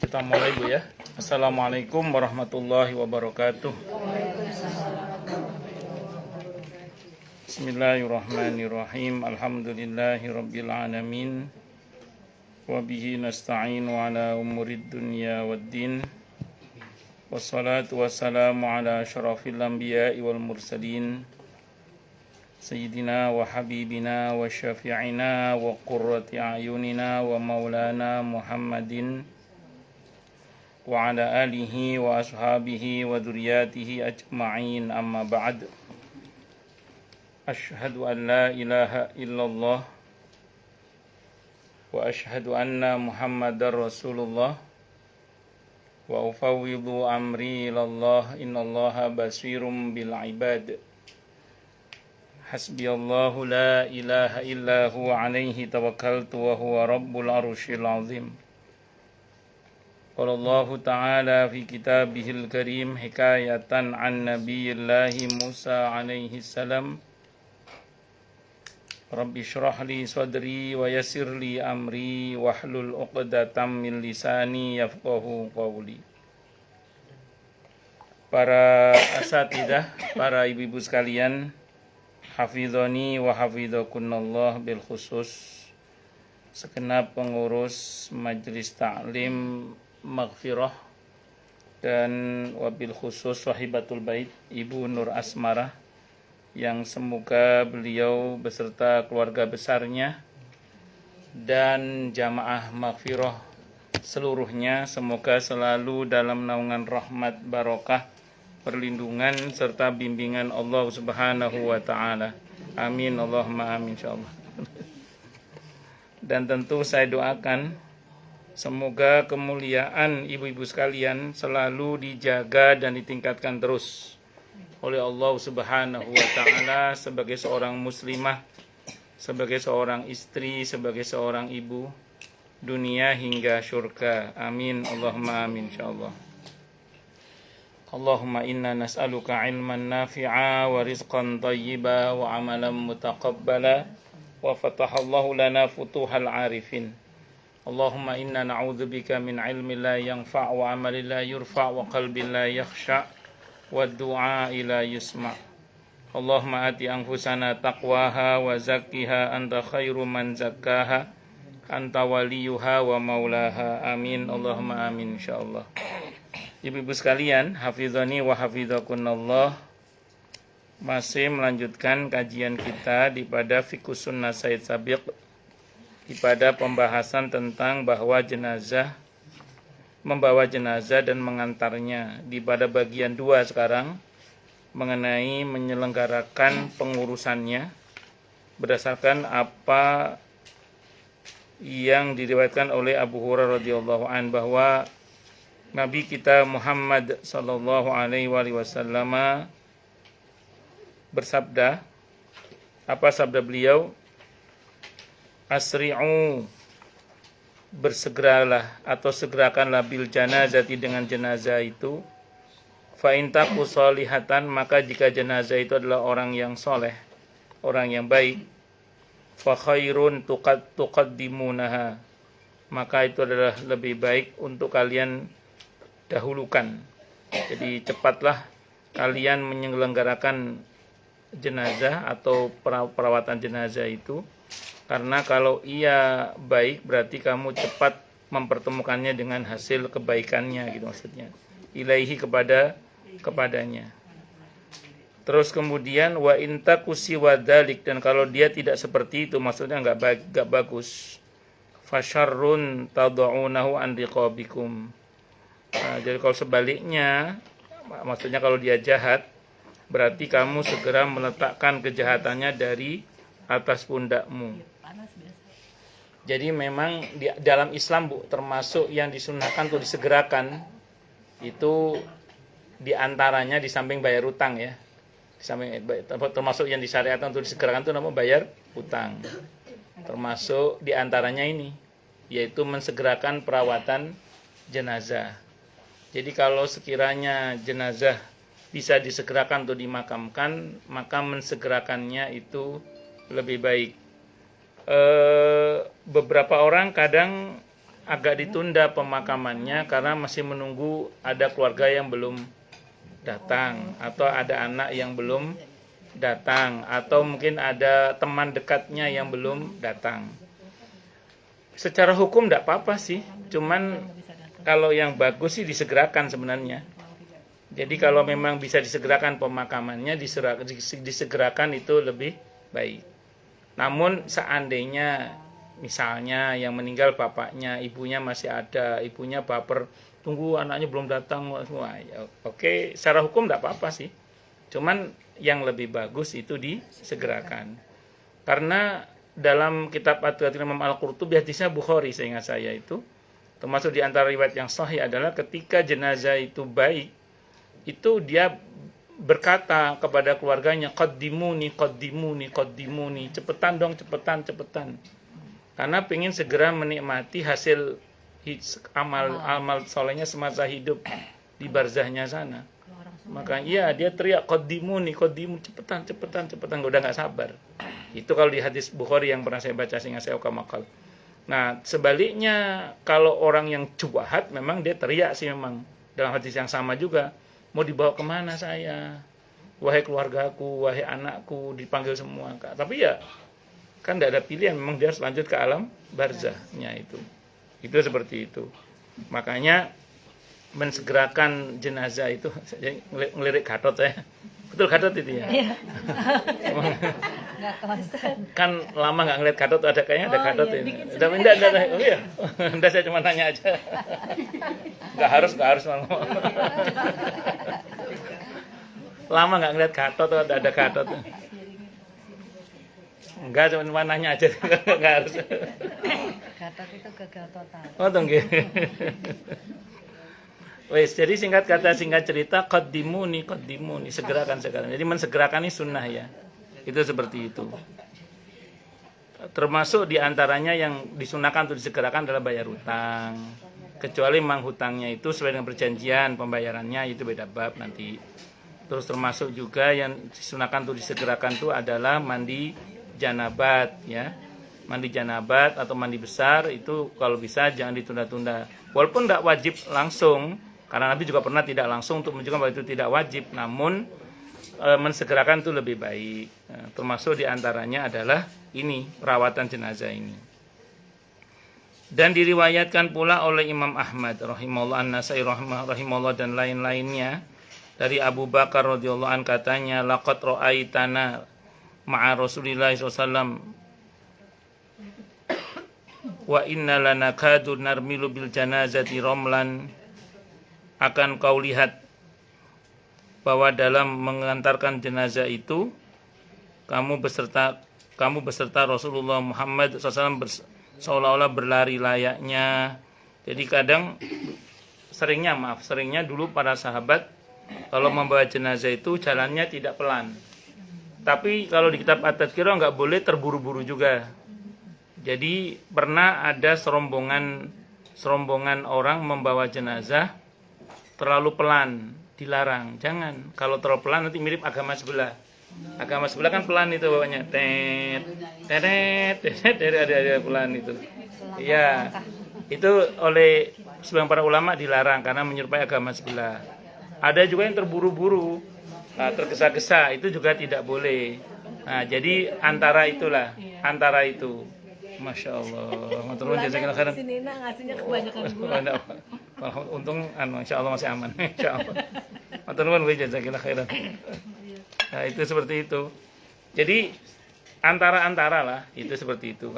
Kita mulai Bu ya. Assalamualaikum warahmatullahi wabarakatuh. Bismillahirrahmanirrahim. Alhamdulillahirabbil alamin. Wa bihi nasta'inu ala umurid dunya waddin. Wassalatu wassalamu ala asyrafil anbiya'i wal mursalin. Sayyidina wa habibina wa syafi'ina wa qurrati a'yunina wa maulana Muhammadin wa ala alihi wa ashabihi wa dzurriyyatihi ajma'in, amma ba'd. Asyhadu an la ilaha illallah wa asyhadu anna Muhammadar Rasulullah wa ufawwidu amri ilallah, innallaha basirum bil ibad. Hasbiyallahu la ilaha illa huwa alaihi tawakkaltu wa huwa rabbul arsyil azim. Qala Allah ta'ala fi kitabihil karim hikayatan an nabiyillahi Musa alaihi salam. Rabbi shrah li sadri wa yassir li amri wahlul 'uqdatam min lisani yafqahu qawli. Para asatidzah, para ibu-ibu sekalian, hafizani wa hafizakunallah, bil khusus segenap pengurus Majelis Ta'lim Maghfirah dan wabil khusus Sahibatul Bait Ibu Nur Asmarah, yang semoga beliau beserta keluarga besarnya dan jamaah Maghfirah seluruhnya semoga selalu dalam naungan rahmat, barokah, perlindungan serta bimbingan Allah Subhanahu wa taala. Amin Allahumma amin insyaallah. Dan tentu saya doakan semoga kemuliaan ibu-ibu sekalian selalu dijaga dan ditingkatkan terus oleh Allah Subhanahu wa taala sebagai seorang muslimah, sebagai seorang istri, sebagai seorang ibu, dunia hingga syurga. Amin Allahumma amin insyaallah. Allahumma inna nas'aluka ilman nafi'a wa rizqan thayyiba wa amalan mutaqabbala wa fatahallahu lana futuhal arifin. Allahumma inna na'udzubika min ilmin la yanfa' wa amalin la yurfa' wa qalbin la yakhsha' wa du'a la yusma'. Allahumma ati anfusana taqwaha wa zakkiha anta khairu man zakkaha anta waliyuha wa maulaha. Amin Allahumma amin insyaallah. Ibu-ibu sekalian, hafizani wa hafizakunallah, masih melanjutkan kajian kita di pada Fiqhus Sunnah Said Sabiq, di pada pembahasan tentang bahwa jenazah, membawa jenazah dan mengantarnya, di pada bagian 2 sekarang mengenai menyelenggarakan pengurusannya berdasarkan apa yang diriwayatkan oleh Abu Hurairah radhiyallahu anhu bahwa Nabi kita Muhammad sallallahu alaihi wasallam bersabda, apa sabda beliau? Asri'u, bersegeralah atau segerakanlah bil janazati, dengan jenazah itu. Fa in taku sholihatan, maka jika jenazah itu adalah orang yang soleh, orang yang baik, fa khairun tuqaddimunaha, maka itu adalah lebih baik untuk kalian dahulukan. Jadi cepatlah kalian menyelenggarakan jenazah atau perawatan jenazah itu, karena kalau ia baik berarti kamu cepat mempertemukannya dengan hasil kebaikannya, gitu maksudnya. Ilaihi, kepadanya. Terus kemudian wa intakusi wadalik, dan kalau dia tidak seperti itu, maksudnya enggak bagus, fasyarrun tad'unahu an riqabikum. Nah, jadi kalau sebaliknya, maksudnya kalau dia jahat, berarti kamu segera meletakkan kejahatannya dari atas pundakmu. Jadi memang di dalam Islam, Bu, termasuk yang disunahkan untuk disegerakan itu diantaranya di samping bayar utang ya. Di samping, termasuk yang disyariatkan untuk disegerakan itu namanya bayar utang. Termasuk diantaranya ini, yaitu mensegerakan perawatan jenazah. Jadi kalau sekiranya jenazah bisa disegerakan untuk dimakamkan, maka mensegerakannya itu lebih baik. Beberapa orang kadang agak ditunda pemakamannya karena masih menunggu ada keluarga yang belum datang, atau ada anak yang belum datang, atau mungkin ada teman dekatnya yang belum datang. Secara hukum tidak apa-apa sih, cuman kalau yang bagus sih disegerakan sebenarnya. Jadi kalau memang bisa disegerakan pemakamannya, disegerakan itu lebih baik. Namun seandainya misalnya yang meninggal bapaknya, ibunya masih ada, ibunya baper, tunggu anaknya belum datang, wah, ya, oke, secara hukum tidak apa-apa sih. Cuman yang lebih bagus itu disegerakan. Karena dalam kitab At-Tadhkirah Imam Al-Qurtubi, hadisnya Bukhari seingat saya itu, termasuk di antara riwayat yang sahih adalah ketika jenazah itu baik, itu dia berkata kepada keluarganya, qaddimuni, qaddimuni, qaddimuni, cepetan dong, cepetan, cepetan. Karena pengen segera menikmati hasil amal solehnya semasa hidup di barzahnya sana. Maka iya dia teriak qaddimuni, qaddimuni, cepetan, cepetan, cepetan, udah nggak sabar. Itu kalau di hadis Bukhari yang pernah saya baca sehingga saya kamakal. Nah, sebaliknya kalau orang yang cubahat memang dia teriak sih memang. Dalam hadis yang sama juga, mau dibawa kemana saya? Wahai keluargaku, wahai anakku, dipanggil semua. Tapi ya kan tidak ada pilihan, memang dia harus lanjut ke alam barzahnya itu. Itu seperti itu. Makanya mensegerakan jenazah itu, ngelirik Gatot saya. Betul Gatot itu ya? Iya. Kan lama nggak ngeliat Gatot, ada kayaknya ada Gatot ini. Udah pindah, oh iya. Udah saya cuma tanya aja. Nggak harus. Lama nggak ngeliat Gatot, ada Gatot. Enggak, cuma nanya aja, nggak harus. Gatot itu kegatotan. Oh, tunggu. Wes, jadi singkat kata, singkat cerita, qaddimuni, segerakan. Jadi mensegerakan ini sunnah ya. Itu seperti itu. Termasuk diantaranya yang disunahkan untuk disegerakan adalah bayar hutang. Kecuali memang hutangnya itu sesuai dengan perjanjian pembayarannya, itu beda bab nanti. Terus termasuk juga yang disunahkan untuk disegerakan itu adalah mandi janabat ya. Mandi janabat atau mandi besar itu kalau bisa jangan ditunda-tunda. Walaupun tidak wajib langsung, karena Nabi juga pernah tidak langsung untuk menunjukkan bahwa itu tidak wajib, namun mensegerakan itu lebih baik. Termasuk diantaranya adalah ini, perawatan jenazah ini. Dan diriwayatkan pula oleh Imam Ahmad rahimahullah, An-Nasai rahimahullah dan lain-lainnya dari Abu Bakar radhiyallahu an katanya, laqad ra'aitana ma'a Rasulillah SAW wa inna lana kadu narmilu bil janazati romlan. Akan kau lihat bahwa dalam mengantarkan jenazah itu kamu beserta Rasulullah Muhammad SAW seolah-olah berlari layaknya. Jadi seringnya dulu para sahabat kalau membawa jenazah itu jalannya tidak pelan. Tapi kalau di kitab At-Tadhkirah nggak boleh terburu-buru juga. Jadi pernah ada serombongan orang membawa jenazah terlalu pelan, dilarang. Jangan, kalau terlalu pelan nanti mirip agama sebelah. Agama sebelah kan pelan itu bawanya. Ada pelan itu. Iya. Itu oleh sebagian para ulama dilarang karena menyerupai agama sebelah. Ada juga yang terburu-buru, tergesa-gesa, itu juga tidak boleh. Nah, jadi antara itu. Masya Allah. Maturun jazakallahu khairan. Sini ngasihnya kebanyakan gula. Untung insya Allah masih aman. Insya Allah. Maturun jazakallahu khairan. Nah, itu seperti itu. Jadi antara lah, itu seperti itu.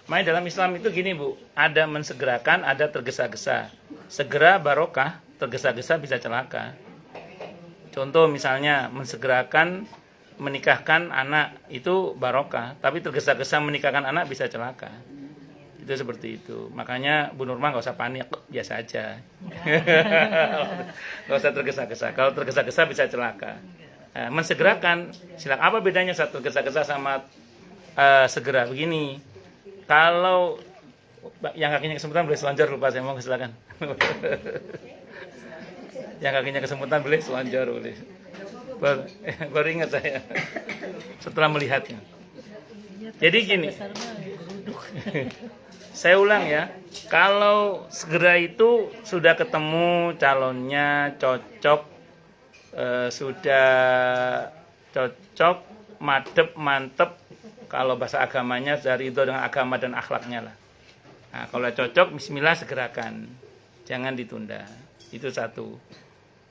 Makanya dalam Islam itu gini Bu, ada mensegerakan, ada tergesa-gesa. Segera barokah, tergesa-gesa bisa celaka. Contoh misalnya mensegerakan menikahkan anak itu barokah, tapi tergesa-gesa menikahkan anak bisa celaka. Itu seperti itu. Makanya Bu Nurma nggak usah panik, biasa aja. Nggak usah tergesa-gesa. Kalau tergesa-gesa bisa celaka. Mensegerakan, silakan. Apa bedanya saat tergesa-gesa sama segera? Begini, kalau yang kakinya kesemutan boleh selonjor, lupa saya mau silakan. Yang kakinya kesemutan boleh selonjor, boleh. Baru ingat saya setelah melihatnya. Jadi gini, Saya ulang ya. Kalau segera itu sudah ketemu calonnya, cocok, sudah cocok, madep, mantep. Kalau bahasa agamanya dari itu dengan agama dan akhlaknya lah. Nah, kalau cocok, bismillah segerakan. Jangan ditunda. Itu satu.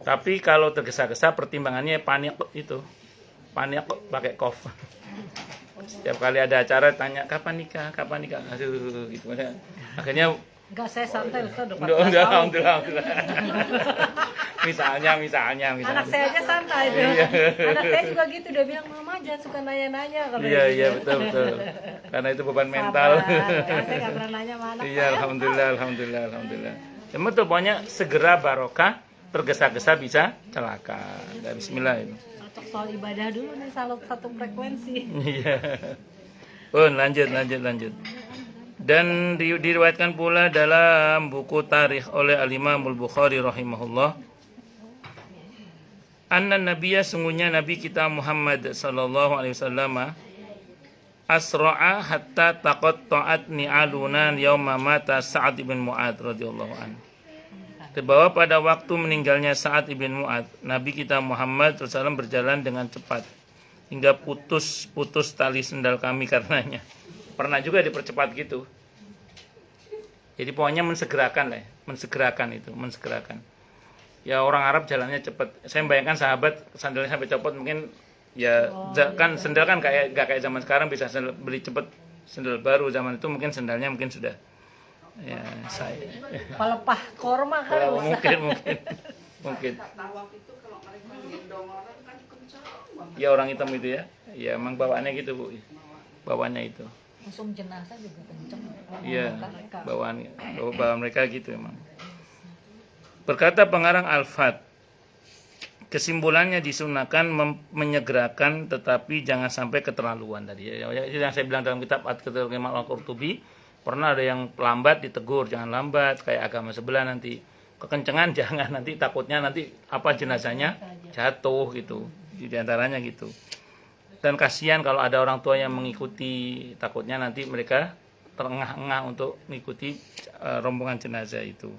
Tapi kalau tergesa-gesa pertimbangannya panik itu. Panik pakai kof. Setiap kali ada acara tanya kapan nikah. Aduh gitu. Akhirnya Enggak, saya santai Ustaz, udah 14 enggak, tahun. alhamdulillah. misalnya. Anak saya aja santai tuh. Iya. Anak saya juga gitu, dia bilang mama jangan suka nanya-nanya kalau Iya betul. Karena itu beban mental. Karena saya nggak pernah nanya sama anak Iya, saya. alhamdulillah. Ya betul, pokoknya segera barokah, tergesa-gesa bisa celaka. Ya, bismillah ini. Cocok soal ibadah dulu nih, satu frekuensi. Iya. Oh, lanjut. Dan diriwayatkan pula dalam buku tarikh oleh Al-Imam Al-Bukhari rahimahullah, anna nabiyya, sungguhnya nabi kita Muhammad sallallahu alaihi wasallam, asra'a hatta taqatta'at ni'aluna yauma mata Sa'ad bin Mu'adz radhiyallahu anhu. Bahwa pada waktu meninggalnya Sa'ad bin Mu'adz, Nabi kita Muhammad SAW berjalan dengan cepat hingga putus tali sendal kami karenanya. Pernah juga dipercepat gitu. Jadi pokoknya mensegerakan. Ya orang Arab jalannya cepat. Saya bayangkan sahabat sandalnya sampai copot mungkin ya kan sendal kan gak kayak zaman sekarang bisa beli cepet sendal baru. Zaman itu mungkin sendalnya sudah ya saya Pelepah korma kali Ustaz. mungkin ya orang hitam itu ya emang bawaannya gitu Bu, bawaannya itu Langsung jenazah juga kenceng. iya bawaan mereka gitu emang. Berkata pengarang Al-Fat, kesimpulannya disunahkan menyegerakan tetapi jangan sampai keterlaluan tadi. Itu yang saya bilang dalam kitab At-Qurtubi Al-Qurtubi, pernah ada yang lambat ditegur, jangan lambat kayak agama sebelah nanti. Kekencengan jangan, nanti takutnya nanti jenazahnya jatuh gitu. Di antaranya gitu. Dan kasihan kalau ada orang tua yang mengikuti, takutnya nanti mereka terengah-engah untuk mengikuti rombongan jenazah itu.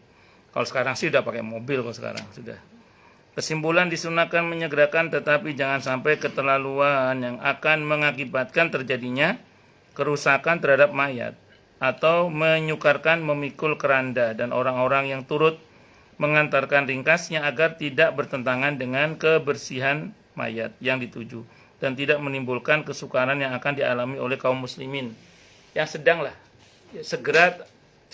Kalau sekarang sih udah pakai mobil kalau sekarang sudah. Kesimpulan disunahkan menyegerakan tetapi jangan sampai keterlaluan yang akan mengakibatkan terjadinya kerusakan terhadap mayat atau menyukarkan memikul keranda dan orang-orang yang turut mengantarkan ringkasnya agar tidak bertentangan dengan kebersihan mayat yang dituju dan tidak menimbulkan kesukaran yang akan dialami oleh kaum muslimin. Yang sedang lah, segera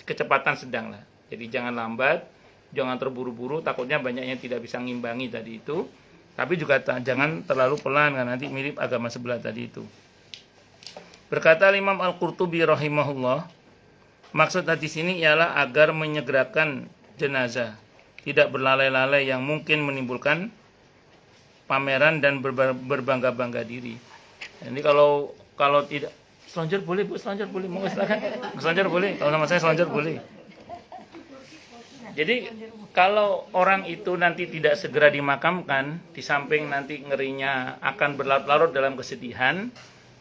kecepatan sedang lah. Jadi jangan lambat, jangan terburu-buru, takutnya banyak yang tidak bisa ngimbangi tadi itu. Tapi juga jangan terlalu pelan karena nanti mirip agama sebelah tadi itu. Berkata Imam Al-Qurtubi rahimahullah, maksud hadis ini ialah agar menyegerakan jenazah, tidak berlalai-lalai yang mungkin menimbulkan pameran dan berbangga-bangga diri. Jadi kalau tidak selonjor boleh Bu, selonjor boleh, mau silakan. Selonjor boleh, kalau sama saya selonjor boleh. Jadi kalau orang itu nanti tidak segera dimakamkan, di samping nanti ngerinya akan berlarut-larut dalam kesedihan,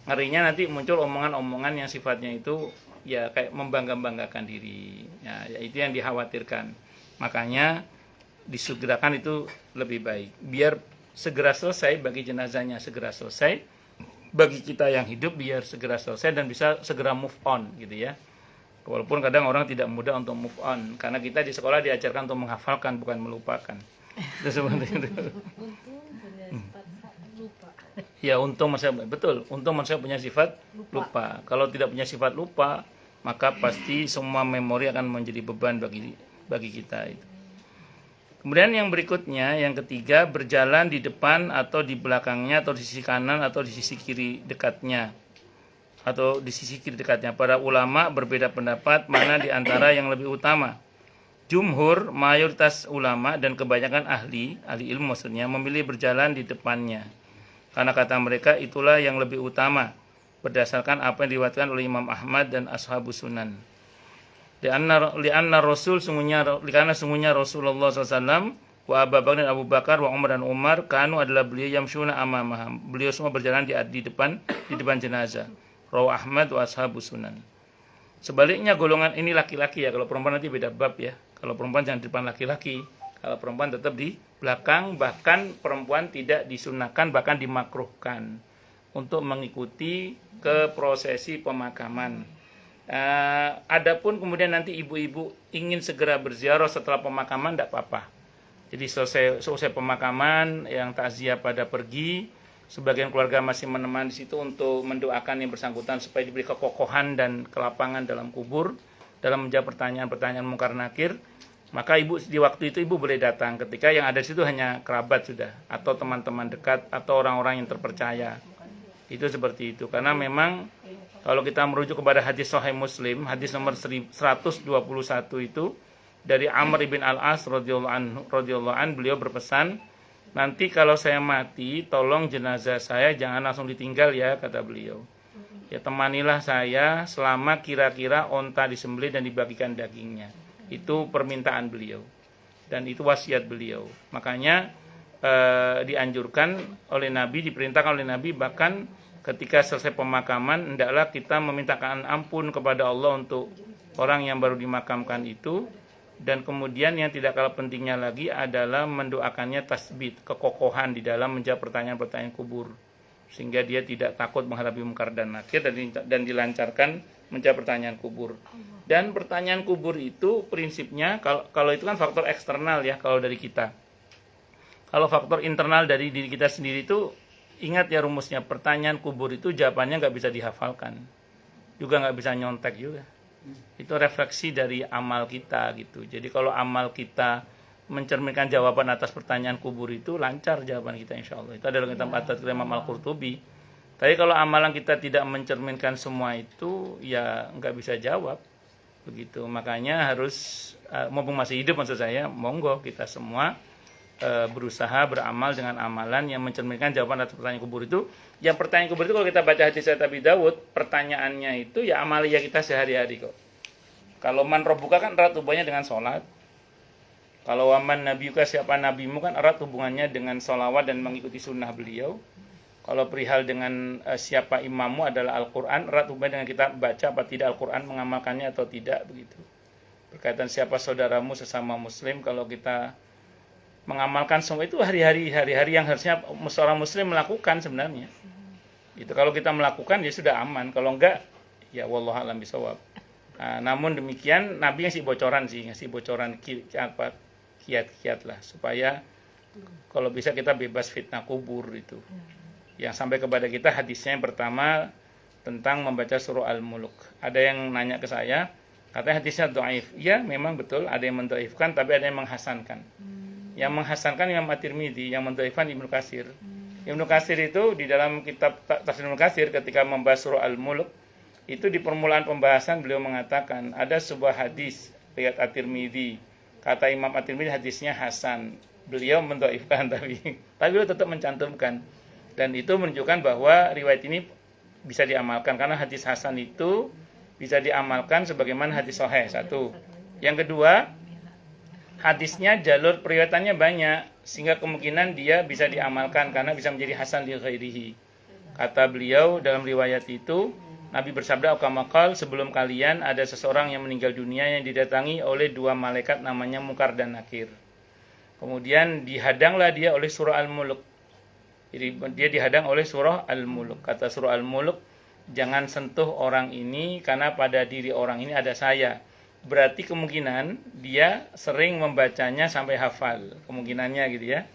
ngerinya nanti muncul omongan-omongan yang sifatnya itu ya kayak membangga-banggakan diri. Ya itu yang dikhawatirkan. Makanya disegerakan itu lebih baik. Biar segera selesai, bagi jenazahnya segera selesai, bagi kita yang hidup biar segera selesai dan bisa segera move on gitu ya. Walaupun kadang orang tidak mudah untuk move on, karena kita di sekolah diajarkan untuk menghafalkan bukan melupakan. Itu seperti itu. Ya untung manusia betul, untung manusia punya sifat lupa. Kalau tidak punya sifat lupa, maka pasti semua memori akan menjadi beban bagi kita itu. Kemudian yang berikutnya, yang ketiga, berjalan di depan atau di belakangnya atau di sisi kanan atau di sisi kiri dekatnya. Atau di sisi kiri dekatnya. Para ulama berbeda pendapat mana di antara yang lebih utama. Jumhur, mayoritas ulama dan kebanyakan ahli ilmu maksudnya, memilih berjalan di depannya. Karena kata mereka itulah yang lebih utama berdasarkan apa yang diriwayatkan oleh Imam Ahmad dan Ashabus Sunan. Lianna Rasul karena sungguhnya Rasulullah SAW wa Abu Bakar dan Abu Bakar wa Umar dan Umar kanu adalah beliau yamshuna amamah. Beliau semua berjalan di depan jenazah. Rawi Ahmad wa Ashabus Sunan. Sebaliknya golongan ini laki-laki ya, kalau perempuan nanti beda bab ya. Kalau perempuan jangan di depan laki-laki, kalau perempuan tetap di belakang, bahkan perempuan tidak disunahkan, bahkan dimakruhkan untuk mengikuti ke prosesi pemakaman. Adapun kemudian nanti ibu-ibu ingin segera berziarah setelah pemakaman, tidak apa-apa. Jadi selesai pemakaman, yang takziah pada pergi, sebagian keluarga masih menemani di situ untuk mendoakan yang bersangkutan supaya diberi kekokohan dan kelapangan dalam kubur, dalam menjawab pertanyaan-pertanyaan mungkar nakir. Maka ibu di waktu itu ibu boleh datang ketika yang ada di situ hanya kerabat sudah, atau teman-teman dekat, atau orang-orang yang terpercaya. Itu seperti itu. Karena memang kalau kita merujuk kepada hadis Sahih Muslim, hadis nomor 121 itu dari Amr bin Al-As radhiyallahu an, beliau berpesan, nanti kalau saya mati, tolong jenazah saya jangan langsung ditinggal ya, kata beliau. Ya temanilah saya selama kira-kira onta disembelih dan dibagikan dagingnya. Itu permintaan beliau dan itu wasiat beliau. Makanya dianjurkan oleh Nabi, diperintahkan oleh Nabi, bahkan ketika selesai pemakaman hendaklah kita memintakan ampun kepada Allah untuk orang yang baru dimakamkan itu. Dan kemudian yang tidak kalah pentingnya lagi adalah mendoakannya tasbit, kekokohan di dalam menjawab pertanyaan-pertanyaan kubur, sehingga dia tidak takut menghadapi mungkar dan nakir dan dilancarkan menjawab pertanyaan kubur. Dan pertanyaan kubur itu prinsipnya kalau itu kan faktor eksternal ya, kalau dari kita. Kalau faktor internal dari diri kita sendiri itu, ingat ya rumusnya, pertanyaan kubur itu jawabannya nggak bisa dihafalkan, juga nggak bisa nyontek juga. Itu refleksi dari amal kita gitu. Jadi kalau amal kita mencerminkan jawaban atas pertanyaan kubur itu, lancar jawaban kita insya Allah. Itu adalah kitab Imam Al-Qurtubi. Tapi kalau amalan kita tidak mencerminkan semua itu, ya nggak bisa jawab begitu. Makanya harus mumpung masih hidup, maksud saya, monggo kita semua berusaha beramal dengan amalan yang mencerminkan jawaban atas pertanyaan kubur itu. Yang pertanyaan kubur itu kalau kita baca hadis Abi Dawud, pertanyaannya itu ya amalia kita sehari-hari kok. Kalau man robuka kan erat hubungannya dengan sholat. Kalau waman nabiuka, siapa nabimu, kan erat hubungannya dengan sholawat dan mengikuti sunnah beliau. Kalau perihal dengan siapa imammu adalah Al-Quran, erat hubungannya dengan kita baca apa tidak Al-Quran, mengamalkannya atau tidak begitu. Berkaitan siapa saudaramu sesama muslim, kalau kita mengamalkan semua itu hari-hari yang harusnya seorang muslim melakukan sebenarnya. Itu kalau kita melakukan ya sudah aman, kalau enggak ya wallahu a'lam bishawab. Namun demikian Nabi ngasih bocoran kiat-kiat lah supaya kalau bisa kita bebas fitnah kubur itu. Yang sampai kepada kita hadisnya yang pertama tentang membaca surah Al-Mulk. Ada yang nanya ke saya, katanya hadisnya dhaif. Ya, memang betul ada yang mendhaifkan, tapi ada yang menghasankan. Yang menghasankan Imam At-Tirmidzi, yang mendhaifkan Ibnu Katsir. Ibnu Katsir itu di dalam kitab Tafsir Ibnu Katsir ketika membahas surah Al-Mulk, itu di permulaan pembahasan beliau mengatakan ada sebuah hadis riwayat At-Tirmidzi. Kata Imam At-Tirmidzi hadisnya hasan. Beliau mendhaifkan tapi beliau tetap mencantumkan. Dan itu menunjukkan bahwa riwayat ini bisa diamalkan karena hadis hasan itu bisa diamalkan sebagaimana hadis sahih. Satu. Yang kedua, hadisnya jalur periwayatannya banyak sehingga kemungkinan dia bisa diamalkan karena bisa menjadi hasan li ghairihi. Kata beliau dalam riwayat itu, Nabi bersabda, "Qamakal, sebelum kalian ada seseorang yang meninggal dunia yang didatangi oleh dua malaikat namanya Munkar dan Nakir. Kemudian dihadanglah dia oleh surah Al-Mulk." Jadi dia dihadang oleh surah Al-Mulk. Kata surah Al-Mulk, "Jangan sentuh orang ini karena pada diri orang ini ada saya." Berarti kemungkinan dia sering membacanya sampai hafal. Kemungkinannya gitu ya.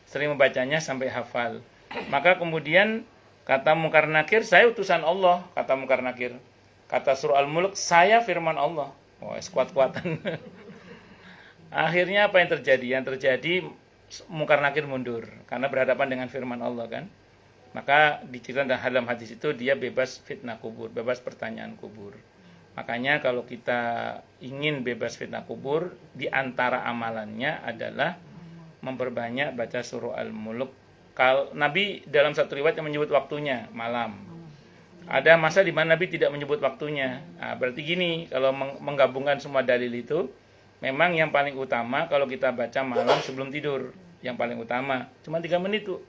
Sering membacanya sampai hafal. Maka kemudian kata Munkar Nakir, "Saya utusan Allah," kata Munkar Nakir. Kata surah Al-Mulk, "Saya firman Allah." Wah, kuat-kuatan. Akhirnya apa yang terjadi? Yang terjadi Munkar Nakir mundur karena berhadapan dengan firman Allah kan. Maka diceritakan dalam hadis itu dia bebas fitnah kubur, bebas pertanyaan kubur. Makanya kalau kita ingin bebas fitnah kubur, di antara amalannya adalah memperbanyak baca surah Al-Mulk. Nabi dalam satu riwayat yang menyebut waktunya malam. Ada masa di mana Nabi tidak menyebut waktunya. Berarti gini, kalau menggabungkan semua dalil itu, memang yang paling utama kalau kita baca malam sebelum tidur, yang paling utama cuma 3 menit tuh.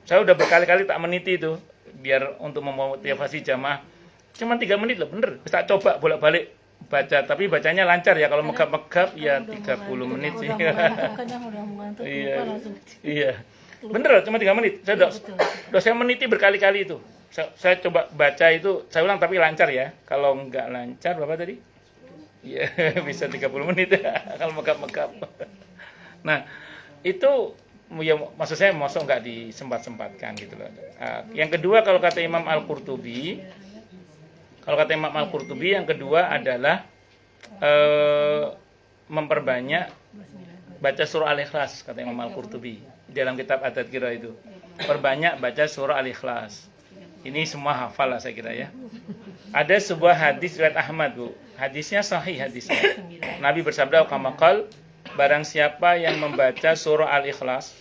Saya udah berkali-kali tak meniti itu biar untuk memotivasi jamaah. Cuma 3 menit loh, bener. Bisa coba bolak-balik baca, tapi bacanya lancar ya. Kalau megap-megap ya 30 menit sih. Kadang udah mengantuk, Iya. lupa langsung. Iya. Bener, cuma 3 menit. Udah saya meniti berkali-kali itu. Saya coba baca itu, saya ulang tapi lancar ya. Kalau nggak lancar, berapa tadi? Iya, bisa 30 menit kalau megap-megap. Nah, itu ya maksud saya mosok nggak disempat-sempatkan gitu loh. Yang kedua kalau kata Imam Al-Qurtubi, yang kedua adalah memperbanyak baca surah Al-Ikhlas, kata Imam Al-Qurtubi dalam kitab At-Tadhkirah itu. Perbanyak baca surah Al-Ikhlas. Ini semua hafal lah saya kira ya. Ada sebuah hadis riwayat Ahmad, Bu. Hadisnya sahih hadisnya. Nabi bersabda, "Qamakal, barang siapa yang membaca surah Al-Ikhlas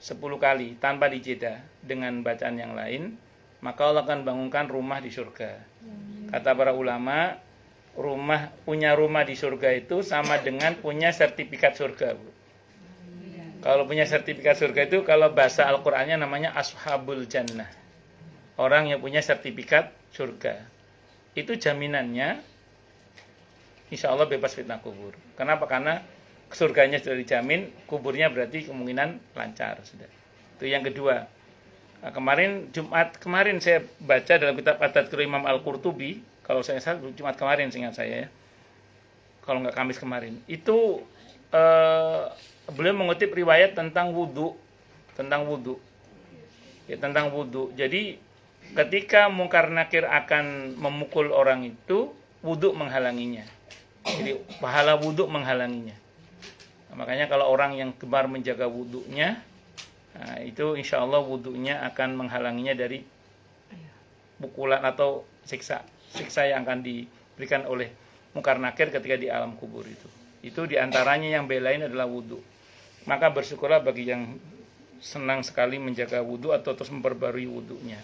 10 kali tanpa dijeda dengan bacaan yang lain, maka Allah akan bangunkan rumah di surga." Kata para ulama, punya rumah di surga itu sama dengan punya sertifikat surga, Bu. Kalau punya sertifikat surga itu kalau bahasa Al-Qur'annya namanya Ashabul Jannah. Orang yang punya sertifikat surga. Itu jaminannya insya Allah bebas fitnah kubur. Kenapa? Karena surganya sudah dijamin, kuburnya berarti kemungkinan lancar sudah. Itu yang kedua. Nah, Jumat kemarin saya baca dalam kitab At-Tadhkirah Imam Al-Qurtubi, kalau saya salah Jumat kemarin seingat saya ya. Kalau nggak Kamis kemarin. Itu beliau mengutip riwayat tentang wudu. Ya, tentang wudu. Jadi ketika Munkar Nakir akan memukul orang itu, wudu menghalanginya. Jadi pahala wudu menghalanginya. Nah, makanya kalau orang yang gemar menjaga wudunya, nah, itu insya Allah wudunya akan menghalanginya dari pukulan atau siksa yang akan diberikan oleh Munkar Nakir ketika di alam kubur itu. Itu diantaranya yang belain adalah wudu. Maka bersyukurlah bagi yang senang sekali menjaga wudu atau terus memperbarui wudunya.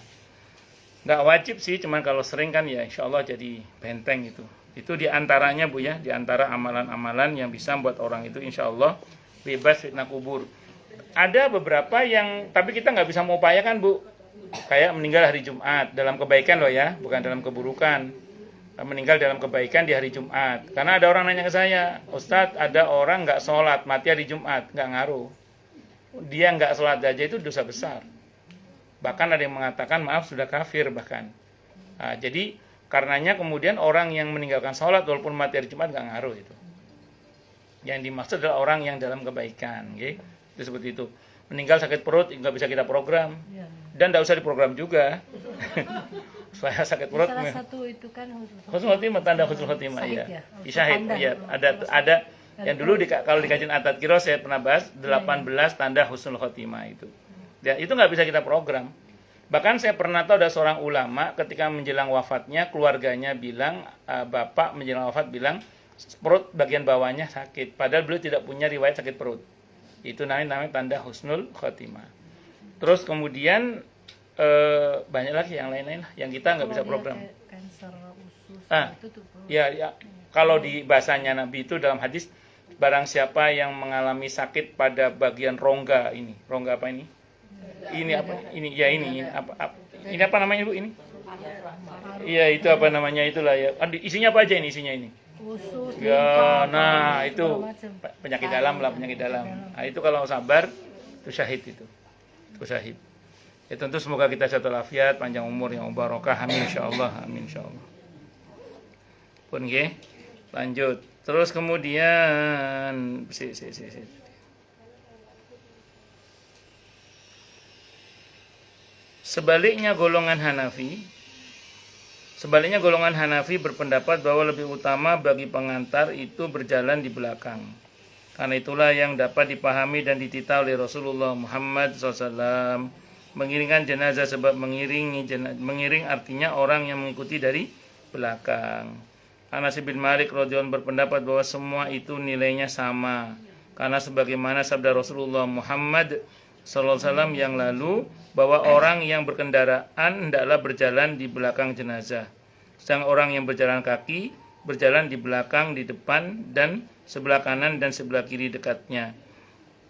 Nggak wajib sih, cuman kalau sering kan ya insya Allah jadi benteng itu. Itu diantaranya Bu ya, diantara amalan-amalan yang bisa membuat orang itu insya Allah bebas fitnah kubur. Ada beberapa yang, tapi kita nggak bisa mengupayakan Bu. Kayak meninggal hari Jumat, dalam kebaikan loh ya, bukan dalam keburukan. Meninggal dalam kebaikan di hari Jumat. Karena ada orang nanya ke saya, Ustadz ada orang nggak sholat, mati hari Jumat, nggak ngaruh. Dia nggak sholat aja itu dosa besar. Bahkan ada yang mengatakan maaf sudah kafir bahkan. Nah, jadi karenanya kemudian orang yang meninggalkan sholat walaupun mati hari Jumat nggak ngaruh itu. Yang dimaksud adalah orang yang dalam kebaikan, okay? Itu seperti itu. Meninggal sakit perut nggak bisa kita program, dan nggak usah diprogram juga. Supaya sakit perut. Salah satu itu kan Husnul khotimah, tanda husnul khotimah ya. Syahid ya. Ada yang dulu kalau di kajian At-Tadhkirah saya pernah bahas 18 tanda husnul khotimah itu. Ya, itu nggak bisa kita program. Bahkan saya pernah tahu ada seorang ulama ketika menjelang wafatnya keluarganya bilang, bapak menjelang wafat bilang perut bagian bawahnya sakit, padahal beliau tidak punya riwayat sakit perut. Itu namanya tanda husnul khotimah. Terus kemudian banyak lagi yang lain-lain yang kita nggak bisa program. Kanker usus itu tuh. Ya, kalau di bahasanya Nabi itu dalam hadis, barang siapa yang mengalami sakit pada bagian rongga ini, rongga apa ini? Ini apa? Ini apa namanya Bu ini? Iya itu apa namanya itulah ya. Isinya apa aja ini isinya ini? Usus. Ya, nah itu penyakit dalam lah, penyakit dalam. Nah itu kalau sabar itu syahid itu. Itu syahid. Ya tentu semoga kita sehat walafiat, panjang umur yang barokah, amin insyaallah, amin insyaallah. Pun nggih. Lanjut. Terus kemudian Sebaliknya golongan Hanafi berpendapat bahwa lebih utama bagi pengantar itu berjalan di belakang. Karena itulah yang dapat dipahami dan ditita oleh Rasulullah Muhammad SAW. Mengiringkan jenazah, sebab mengiring artinya orang yang mengikuti dari belakang. Anas bin Malik radhiyallahu anhu berpendapat bahwa semua itu nilainya sama. Karena sebagaimana sabda Rasulullah Muhammad SAW yang lalu, bahwa orang yang berkendaraan hendaklah berjalan di belakang jenazah. Sedang orang yang berjalan kaki berjalan di belakang, di depan, dan sebelah kanan dan sebelah kiri dekatnya.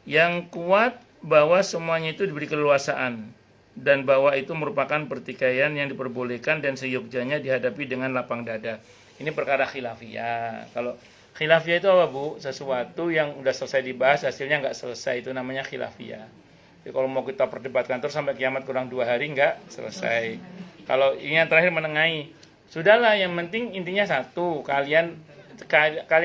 Yang kuat bahwa semuanya itu diberi keleluasaan, dan bahwa itu merupakan pertikaian yang diperbolehkan dan seyogyanya dihadapi dengan lapang dada. Ini perkara khilafiyah. Kalau khilafiyah itu apa, Bu? Sesuatu yang udah selesai dibahas, hasilnya nggak selesai, itu namanya khilafiyah. Jadi kalau mau kita perdebatkan terus sampai kiamat kurang 2 hari nggak selesai. Kalau ini yang terakhir menengahi, sudahlah, yang penting intinya satu, kalian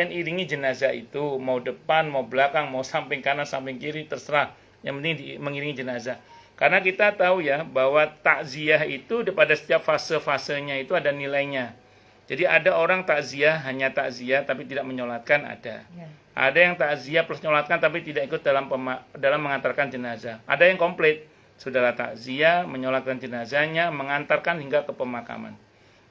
iringi jenazah itu, mau depan, mau belakang, mau samping kanan, samping kiri, terserah. Yang penting mengiringi jenazah. Karena kita tahu ya bahwa takziah itu pada setiap fase-fasenya itu ada nilainya. Jadi ada orang takziah hanya takziah tapi tidak menyolatkan, ada. Ada yang takziah plus menyolatkan tapi tidak ikut dalam mengantarkan jenazah. Ada yang komplit, saudara takziah, menyolatkan jenazahnya, mengantarkan hingga ke pemakaman.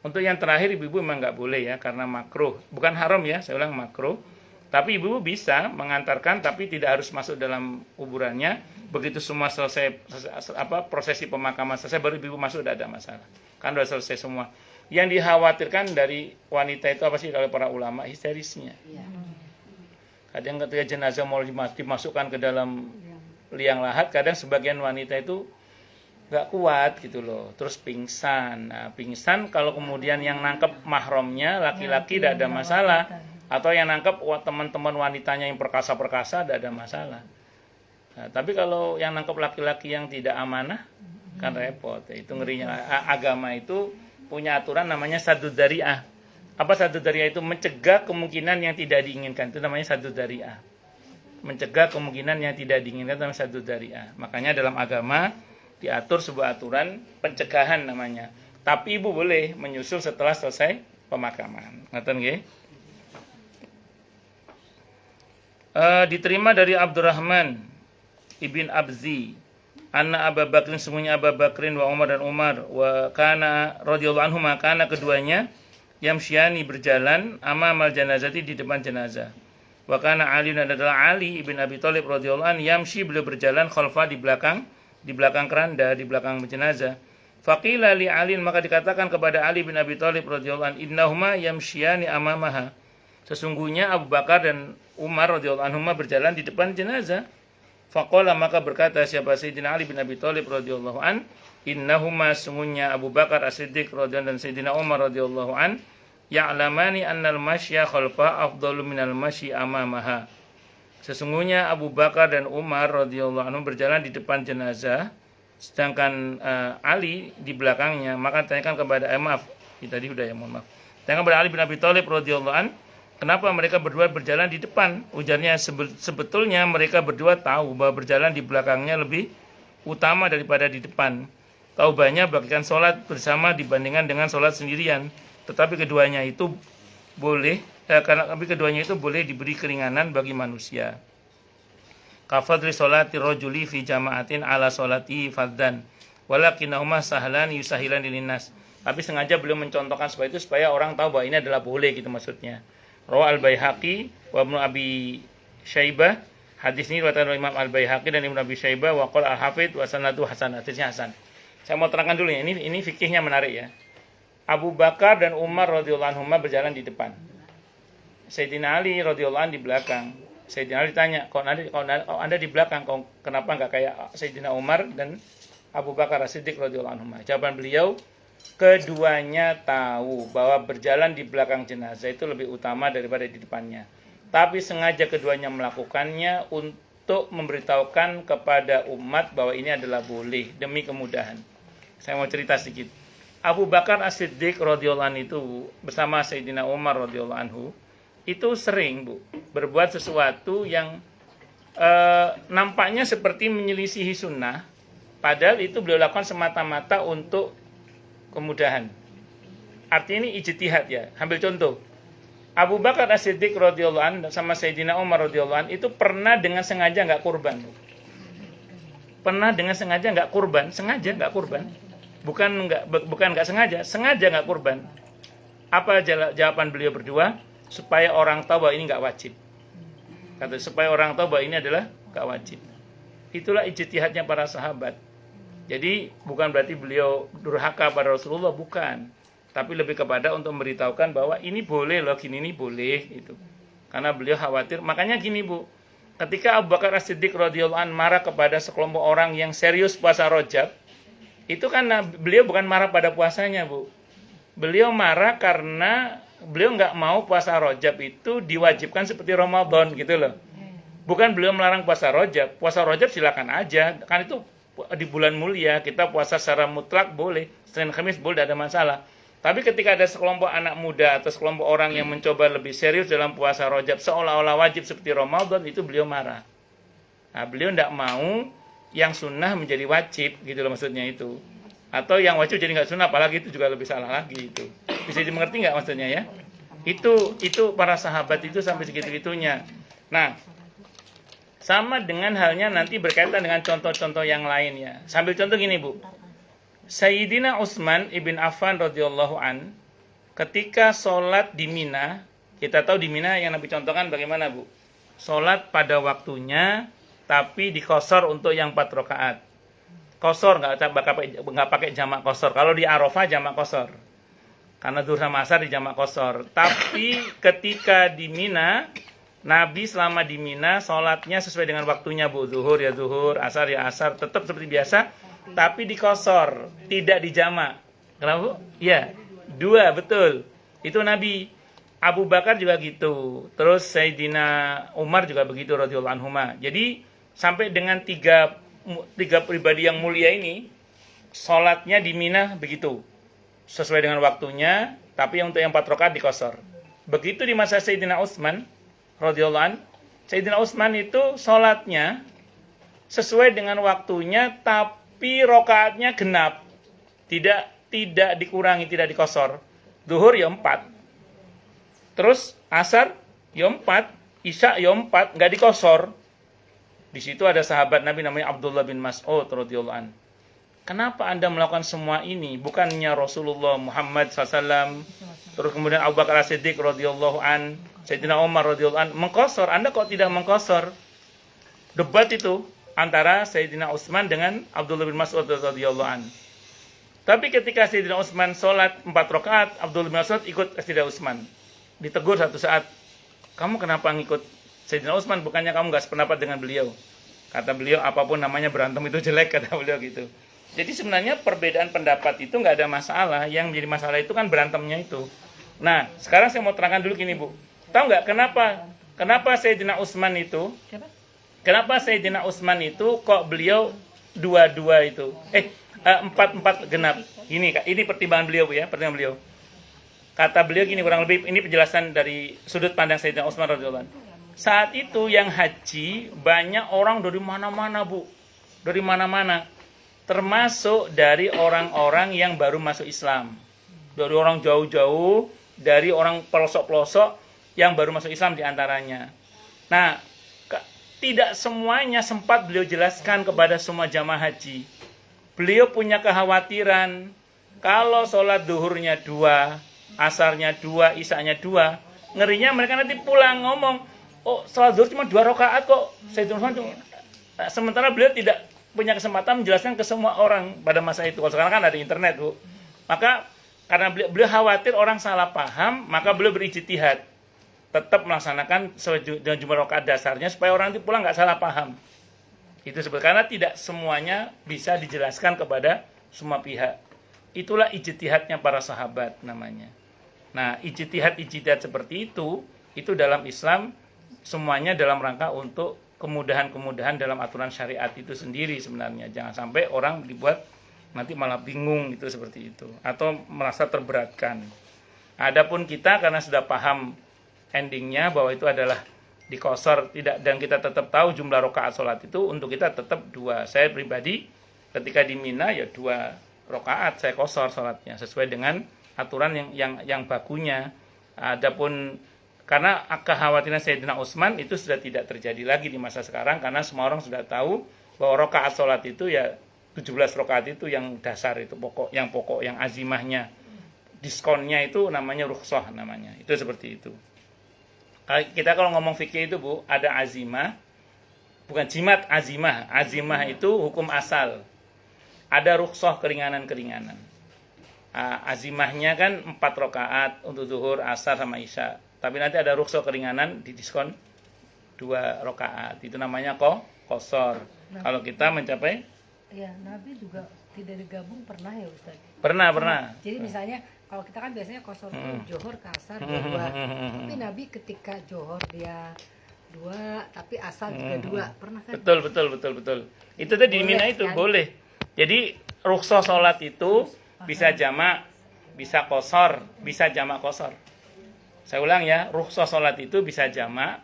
Untuk yang terakhir ibu-ibu memang nggak boleh ya, karena makruh. Bukan haram ya, saya ulang, makruh. Tapi ibu bisa mengantarkan tapi tidak harus masuk dalam kuburannya. Begitu semua selesai prosesi pemakaman selesai, baru ibu masuk, tidak ada masalah. Kan sudah selesai semua. Yang dikhawatirkan dari wanita itu apa sih oleh para ulama? Histerisnya. Kadang ketika jenazah mau dimasukkan ke dalam liang lahat, kadang sebagian wanita itu nggak kuat gitu loh, terus pingsan. Nah, pingsan kalau kemudian yang nangkep mahramnya laki-laki tidak ada masalah, atau yang nangkep teman-teman wanitanya yang perkasa-perkasa tidak ada masalah. Nah, tapi kalau yang nangkep laki-laki yang tidak amanah kan repot. Itu ngerinya. Agama itu punya aturan namanya sadud dari'ah. Apa sadud dari'ah itu? Mencegah kemungkinan yang tidak diinginkan. Itu namanya sadud dari'ah. Mencegah kemungkinan yang tidak diinginkan itu namanya sadud dari'ah. Makanya dalam agama diatur sebuah aturan pencegahan namanya. Tapi ibu boleh menyusul setelah selesai pemakaman. Ngerti nggih? Diterima dari Abdurrahman ibn Abzi, anna Abu Bakrin, semuanya Abu Bakrin wa Umar dan Umar, wa kana radhiyallahu anhuma, kana keduanya yamsyani berjalan amamal janazati di depan jenazah. Wa kana Ali, adalah Ali ibn Abi Thalib radhiyallahu an, yamshi, beliau berjalan khalfa di belakang keranda, di belakang jenazah. Faqila li Ali, maka dikatakan kepada Ali bin Abi Thalib radhiyallahu an, innahuma yamsyani amamaha, sesungguhnya Abu Bakar dan Umar radhiyallahu anhuma berjalan di depan jenazah. Faqala, maka berkata siapa? Sayyidina Ali bin Abi Thalib radhiyallahu an, innahuma, sungguhnya Abu Bakar As-Siddiq radhiyallahu dan Sayyidina Umar radhiyallahu an, ya'lamani annal masya khalfa afdalu minal masyi amamaha. Sesungguhnya Abu Bakar dan Umar radhiyallahu anhum berjalan di depan jenazah, sedangkan Ali di belakangnya. Maka tanyakan kepada maaf, tadi udah ya, mohon maaf. Tanyakan kepada Ali bin Abi Thalib radhiyallahu an, kenapa mereka berdua berjalan di depan? Ujarnya, sebetulnya mereka berdua tahu bahwa berjalan di belakangnya lebih utama daripada di depan. Taubahnya bagikan sholat bersama dibandingkan dengan sholat sendirian. Tetapi keduanya itu boleh, diberi keringanan bagi manusia. Kafadri sholati rojuli fi jama'atin ala sholati faddan, walakinahuma sahlan yusahilan lilinnas. Tapi sengaja beliau mencontohkan seperti itu supaya orang tahu bahwa ini adalah boleh gitu maksudnya. Rawa Al-Baihaqi wa Ibnu Abi Syaibah, hadis ini riwayat Imam Al-Baihaqi dan Ibnu Abi Syaibah, wa qala Al-Hafidz wa sanadu hasan, hadisnya hasan. Saya mau terangkan dulu ya, ini fikihnya menarik ya. Abu Bakar dan Umar radhiyallahu anhuma berjalan di depan. Sayyidina Ali radhiyallahu anhu di belakang. Sayyidina Ali tanya, "Kok Anda di belakang, kenapa enggak kayak Sayyidina Umar dan Abu Bakar As-Siddiq radhiyallahu anhuma?" Jawaban beliau, keduanya tahu bahwa berjalan di belakang jenazah itu lebih utama daripada di depannya. Tapi sengaja keduanya melakukannya untuk memberitahukan kepada umat bahwa ini adalah boleh demi kemudahan. Saya mau cerita sedikit. Abu Bakar As-Siddiq radhiyallahu anhu itu bersama Sayyidina Umar radhiyallahu anhu itu sering, Bu, berbuat sesuatu yang nampaknya seperti menyelisihi sunnah, padahal itu beliau lakukan semata-mata untuk kemudahan. Artinya ini ijtihad ya. Ambil contoh. Abu Bakar As-Siddiq radhiyallahu anhu sama Sayyidina Umar radhiyallahu anhu itu pernah dengan sengaja enggak kurban. Pernah dengan sengaja enggak kurban, sengaja enggak kurban. Bukan enggak sengaja enggak kurban. Apa jawaban beliau berdua? Supaya orang tahu bahwa ini enggak wajib. Kata supaya orang tahu bahwa ini adalah enggak wajib. Itulah ijtihadnya para sahabat. Jadi bukan berarti beliau durhaka pada Rasulullah, bukan. Tapi lebih kepada untuk memberitahukan bahwa ini boleh loh, gini ini boleh itu. Karena beliau khawatir. Makanya gini, Bu. Ketika Abu Bakar As-Siddiq radhiyallahu anhu marah kepada sekelompok orang yang serius puasa Rajab, itu kan beliau bukan marah pada puasanya, Bu. Beliau marah karena beliau nggak mau puasa Rajab itu diwajibkan seperti Ramadan gitu loh. Bukan beliau melarang puasa Rajab silakan aja, kan itu di bulan mulia, kita puasa secara mutlak boleh, Senin Kamis boleh, tidak ada masalah. Tapi ketika ada sekelompok anak muda atau sekelompok orang yang mencoba lebih serius dalam puasa Rajab seolah-olah wajib seperti Ramadan, itu beliau marah. Nah, beliau tidak mau yang sunnah menjadi wajib, gitu loh maksudnya itu. Atau yang wajib jadi nggak sunnah, apalagi itu juga lebih salah lagi itu. Bisa dimengerti nggak maksudnya ya? Itu para sahabat itu sampai segitu-gitunya. Nah, sama dengan halnya nanti berkaitan dengan contoh-contoh yang lainnya. Sambil contoh gini, Bu. Sayyidina Utsman ibn Affan radhiyallahu an ketika sholat di Mina, kita tahu di Mina yang Nabi contohkan bagaimana, Bu? Sholat pada waktunya, tapi dikosor untuk yang 4 rakaat. Kosor, nggak pakai jamak kosor. Kalau di Arafah jamak kosor, karena zuhur sama asar di jamak kosor. Tapi ketika di Mina, Nabi selama di Mina sholatnya sesuai dengan waktunya, Bu. Zuhur ya zuhur, asar ya asar, tetap seperti biasa. Tapi dikosor, tidak dijamak. Kenapa, Bu? Ya, 2, betul. Itu Nabi. Abu Bakar juga gitu. Terus Sayyidina Umar juga begitu radhiyallahu anhuma. Jadi sampai dengan tiga pribadi yang mulia ini, sholatnya di Mina begitu. Sesuai dengan waktunya, tapi untuk yang 4 rakaat dikosor. Begitu di masa Sayyidina Utsman radhiyallahu an, Sayyidina Utsman itu sholatnya sesuai dengan waktunya, tapi rakaatnya genap, tidak dikurangi, tidak dikosor. Zuhur ya 4, terus asar ya 4, isya ya 4, nggak dikosor. Di situ ada sahabat Nabi namanya Abdullah bin Mas'ud radhiyallahu an. Kenapa Anda melakukan semua ini? Bukannya Rasulullah Muhammad SAW, terus kemudian Abu Bakar As-Siddiq radhiyallahu an, Sayyidina Umar radhiyallahu an mengkosor, Anda kok tidak mengkosor? Debat itu antara Sayyidina Utsman dengan Abdullah bin Mas'ud radhiyallahu an. Tapi ketika Sayyidina Utsman sholat 4 rakaat, Abdullah bin Mas'ud ikut Sayyidina Utsman. Ditegur satu saat, kamu kenapa ngikut Sayyidina Utsman, bukannya kamu nggak sependapat dengan beliau? Kata beliau, apapun namanya berantem itu jelek, kata beliau gitu. Jadi sebenarnya perbedaan pendapat itu nggak ada masalah, yang menjadi masalah itu kan berantemnya itu. Nah, sekarang saya mau terangkan dulu gini, Bu. Tahu nggak kenapa Sayyidina Utsman itu? Kenapa Sayyidina Utsman itu kok beliau 2 itu? 4 genap. Ini pertimbangan beliau, Bu ya, pertimbangan beliau. Kata beliau gini, kurang lebih ini penjelasan dari sudut pandang Sayyidina Utsman radhiyallahu anhu. Saat itu yang haji banyak orang dari mana-mana, Bu. Dari mana-mana. Termasuk dari orang-orang yang baru masuk Islam. Dari orang jauh-jauh, dari orang pelosok-pelosok yang baru masuk Islam diantaranya. Nah, tidak semuanya sempat beliau jelaskan kepada semua jamaah haji. Beliau punya kekhawatiran, kalau sholat duhurnya 2, asarnya 2, isanya 2, ngerinya mereka nanti pulang ngomong, oh sholat duhur cuma 2 rakaat kok. Sementara beliau tidak punya kesempatan menjelaskan ke semua orang pada masa itu. Kalau sekarang kan ada internet, Bu. Maka karena beliau khawatir orang salah paham, maka beliau berijtihad. Tetap melaksanakan dengan jumlah rakaat dasarnya supaya orang itu pulang nggak salah paham. Itu sebetulnya karena tidak semuanya bisa dijelaskan kepada semua pihak. Itulah ijtihadnya para sahabat namanya. Nah, ijtihad seperti itu dalam Islam semuanya dalam rangka untuk kemudahan-kemudahan dalam aturan syariat itu sendiri sebenarnya. Jangan sampai orang dibuat nanti malah bingung itu seperti itu atau merasa terberatkan. Adapun kita karena sudah paham endingnya bahwa itu adalah dikosor tidak, dan kita tetap tahu jumlah rakaat sholat itu untuk kita tetap 2. Saya pribadi ketika di Mina ya 2 rakaat saya kosor sholatnya sesuai dengan aturan yang bakunya. Adapun karena kekhawatiran Sayyidina Utsman itu sudah tidak terjadi lagi di masa sekarang karena semua orang sudah tahu bahwa rakaat sholat itu ya 17 rakaat itu yang dasar, itu pokok yang azimahnya. Diskonnya itu namanya rukhsah namanya. Itu seperti itu. Kita kalau ngomong fikih itu, Bu, ada azimah, bukan jimat, azimah. Azimah itu hukum asal. Ada rukhsah, keringanan-keringanan. Azimahnya kan 4 rakaat untuk zuhur, asar sama isya. Tapi nanti ada rukhsah keringanan di diskon 2 rakaat. Itu namanya qasar. Kalau kita mencapai Ya, Nabi juga tidak digabung pernah ya Ustaz. Pernah. Jadi misalnya kalau kita kan biasanya kosor itu johor ke asar dua. Tapi Nabi ketika johor dia 2, tapi asar juga 2. Pernah kan? Betul. Itu tadi di Mina itu kan? boleh. Jadi rukhsah sholat itu bisa jamak, bisa qasar, bisa jamak qasar. Saya ulang ya, rukhsah sholat itu bisa jamak,